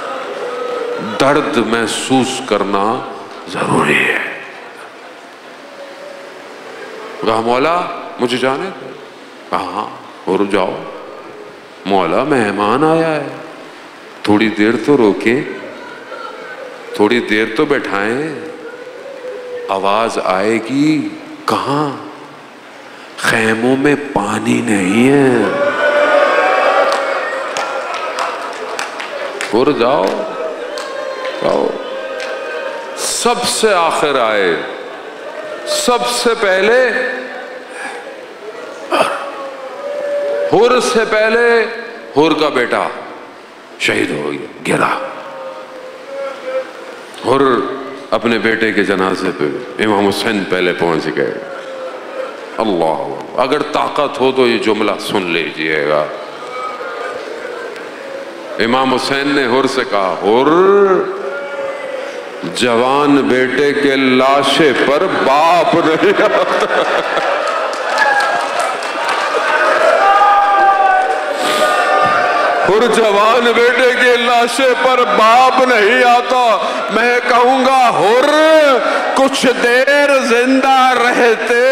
درد محسوس کرنا ضروری ہے۔ کہا مولا مجھے جانے دو۔ کہا اور جاؤ، مولا مہمان آیا ہے، تھوڑی دیر تو روکیں، تھوڑی دیر تو بیٹھائیں، آواز آئے گی۔ کہاں؟ خیموں میں پانی نہیں ہے، اور جاؤ جاؤ۔ سب سے آخر آئے، سب سے پہلے حر سے پہلے حر کا بیٹا شہید ہو گیا، گرا۔ حر اپنے بیٹے کے جنازے پہ امام حسین پہلے پہنچ گئے۔ اللہ، اگر طاقت ہو تو یہ جملہ سن لیجئے گا۔ امام حسین نے حر سے کہا، حر، جوان بیٹے کے لاشے پر باپ نہیں آتا۔ حر، جوان بیٹے کے لاشے پر باپ نہیں آتا۔ میں کہوں گا حر، کچھ دیر زندہ رہتے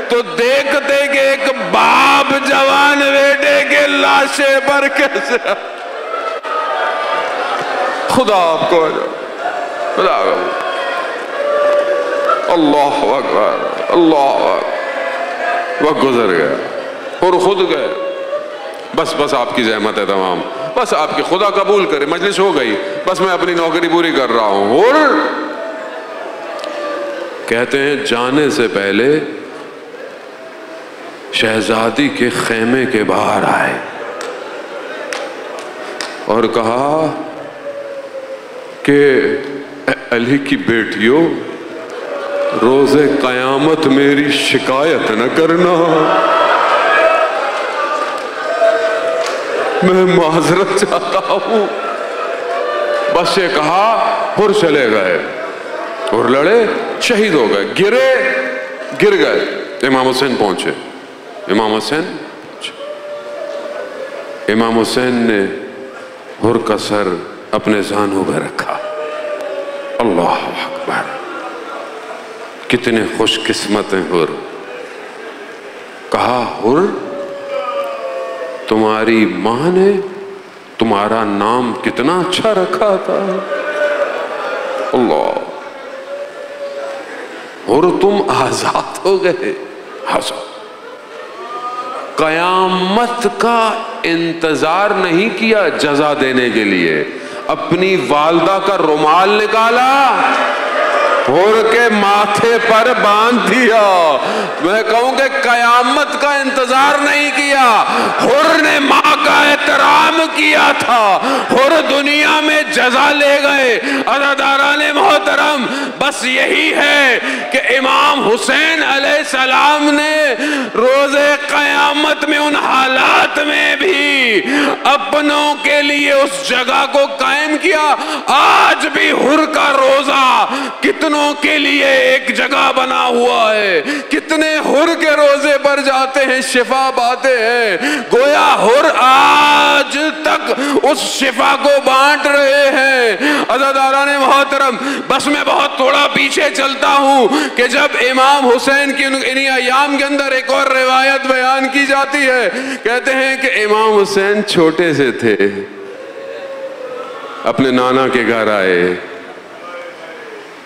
تو دیکھتے کہ ایک باپ جوان بیٹے کے لاشے پر کیسے آتا۔ خدا آپ کو خدا اللہ اکبر، اللہ اکبر۔ وقت گزر گیا اور خود گئے۔ بس آپ کی زحمت ہے تمام، بس آپ کی خدا قبول کرے، مجلس ہو گئی، بس میں اپنی نوکری پوری کر رہا ہوں۔ اور کہتے ہیں جانے سے پہلے شہزادی کے خیمے کے باہر آئے اور کہا کہ علی کی بیٹیوں، روز قیامت میری شکایت نہ کرنا، میں معذرت چاہتا ہوں۔ بس یہ کہا، پھر چلے گئے اور لڑے، شہید ہو گئے، گر گئے۔ امام حسین پہنچے، امام حسین نے حر کا سر اپنے زانوں پہ رکھا۔ اللہ اکبر، کتنے خوش قسمت ہیں حر۔ کہا، حر، تمہاری ماں نے تمہارا نام کتنا اچھا رکھا تھا۔ اللہ، حر تم آزاد ہو گئے۔ آزاد، قیامت کا انتظار نہیں کیا جزا دینے کے لیے، اپنی والدہ کا رومال نکالا، حر کے ماتھے پر باندھ دیا۔ میں کہوں کہ قیامت کا انتظار نہیں کیا، حر نے ماں کا احترام کیا تھا۔ حر دنیا میں جزا لے گئے۔ عزاداران محترم، بس یہی ہے کہ امام حسین علیہ السلام نے روز قیامت میں ان حالات میں بھی اپنوں کے لیے اس جگہ کو قائم کیا۔ آج بھی حر کا روزہ کتنوں کے لیے ایک جگہ بنا ہوا ہے، کتنے حر کے روزے پر جاتے ہیں، شفا پاتے ہیں۔ گویا حر آج تک اس شفا کو بانٹ رہے ہیں۔ عزاداران محترم، بس میں بہت تھوڑا پیچھے چلتا ہوں کہ جب امام حسین کی انہی ایام کے اندر ایک اور روایت بیان کی جاتی ہے، کہتے ہیں کہ امام حسین چھوٹے سے تھے، اپنے نانا کے گھر آئے،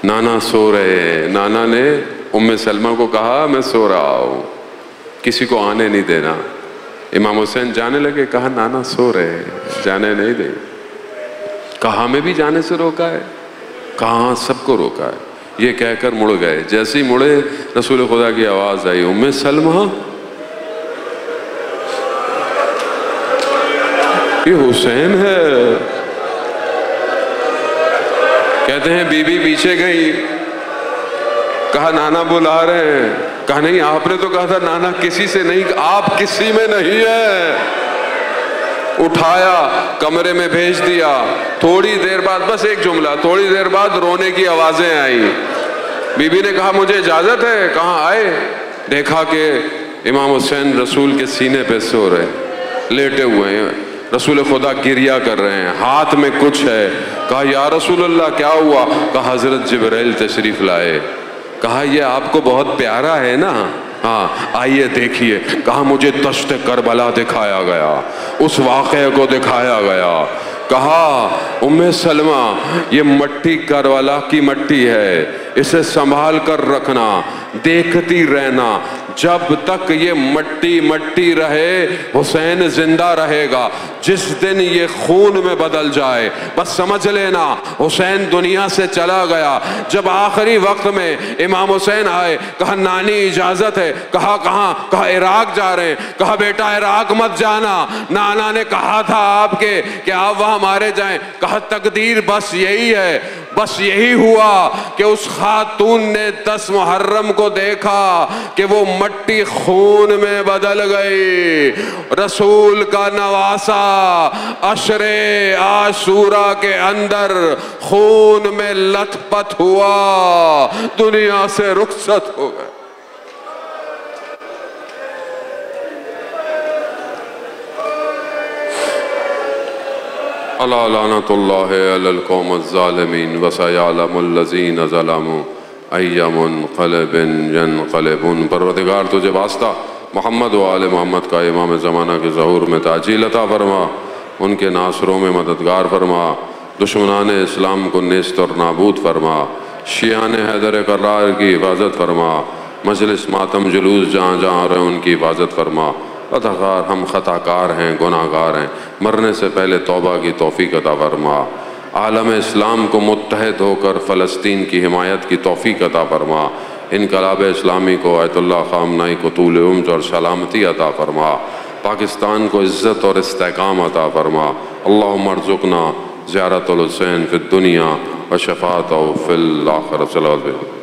نانا سو رہے ہیں۔ نانا نے ام سلمہ کو کہا، میں سو رہا ہوں، کسی کو آنے نہیں دینا۔ امام حسین جانے لگے، کہا نانا سو رہے ہیں، جانے نہیں دیں۔ کہا ہمیں بھی جانے سے روکا ہے؟ کہاں سب کو روکا ہے۔ یہ کہہ کر مڑ گئے۔ جیسے ہی مڑے، رسول خدا کی آواز آئی، ام سلمہ، یہ حسین ہے۔ کہتے ہیں بی بی پیچھے گئی، کہا نانا بلا رہے ہیں۔ کہا نہیں، آپ نے تو کہا تھا نانا کسی سے نہیں، آپ کسی میں نہیں ہے۔ اٹھایا، کمرے میں بھیج دیا۔ تھوڑی دیر بعد، بس ایک جملہ، تھوڑی دیر بعد رونے کی آوازیں آئیں۔ بی بی نے کہا مجھے اجازت ہے؟ کہاں آئے، دیکھا کہ امام حسین رسول کے سینے پہ سو رہے، لیٹے ہوئے ہیں، رسول خدا گریہ کر رہے ہیں، ہاتھ میں کچھ ہے، کہا یا رسول اللہ کیا ہوا؟ کہا حضرت جبرائیل تشریف لائے۔ کہا یہ آپ کو بہت پیارا ہے نا؟ ہاں آئیے دیکھیے۔ کہا مجھے دشت کربلا دکھایا گیا، اس واقعے کو دکھایا گیا۔ کہا ام سلمہ یہ مٹی کربلا کی مٹی ہے، اسے سنبھال کر رکھنا، دیکھتی رہنا، جب تک یہ مٹی مٹی رہے حسین زندہ رہے گا۔ جس دن یہ خون میں بدل جائے بس سمجھ لینا حسین دنیا سے چلا گیا۔ جب آخری وقت میں امام حسین آئے، کہا نانی اجازت ہے۔ کہا کہاں؟ کہا عراق جا رہے ہیں۔ کہا بیٹا عراق مت جانا، نانا نے کہا تھا آپ کے کہ آپ وہاں مارے جائیں۔ کہا تقدیر بس یہی ہے، بس یہی ہوا کہ اس خاتون نے 10 محرم کو دیکھا کہ وہ مٹی خون میں بدل گئی۔ رسول کا نواسا عشر عاشورہ کے اندر خون میں لت پت ہوا، دنیا سے رخصت ہو گئے۔ الا لعنت اللہ علی القوم الظالمین وسیعلم الذین ظلموا ای منقلب ینقلبون۔ پروردگار تجھے واسطہ محمد و آل محمد کا امام زمانہ کے ظہور میں تعجیل عطا فرما، ان کے ناصروں میں مددگار فرما، دشمنان اسلام کو نیست اور نابود فرما، شیعان حیدر کرار کی حفاظت فرما، مجلس ماتم جلوس جہاں جہاں رہے ان کی حفاظت فرما۔ عطاکار ہم خطا کار ہیں، گناہ گار ہیں، مرنے سے پہلے توبہ کی توفیق عطا فرما۔ عالم اسلام کو متحد ہو کر فلسطین کی حمایت کی توفیق عطا فرما۔ انقلاب اسلامی کو، آیت اللہ خامنائی کو طول عمر اور سلامتی عطا فرما۔ پاکستان کو عزت اور استحکام عطا فرما۔ اللہم ارزقنا زیارت الحسین فی الدنیا و شفاعتہ فی الآخرہ۔ صلی اللہ علیہ وسلم۔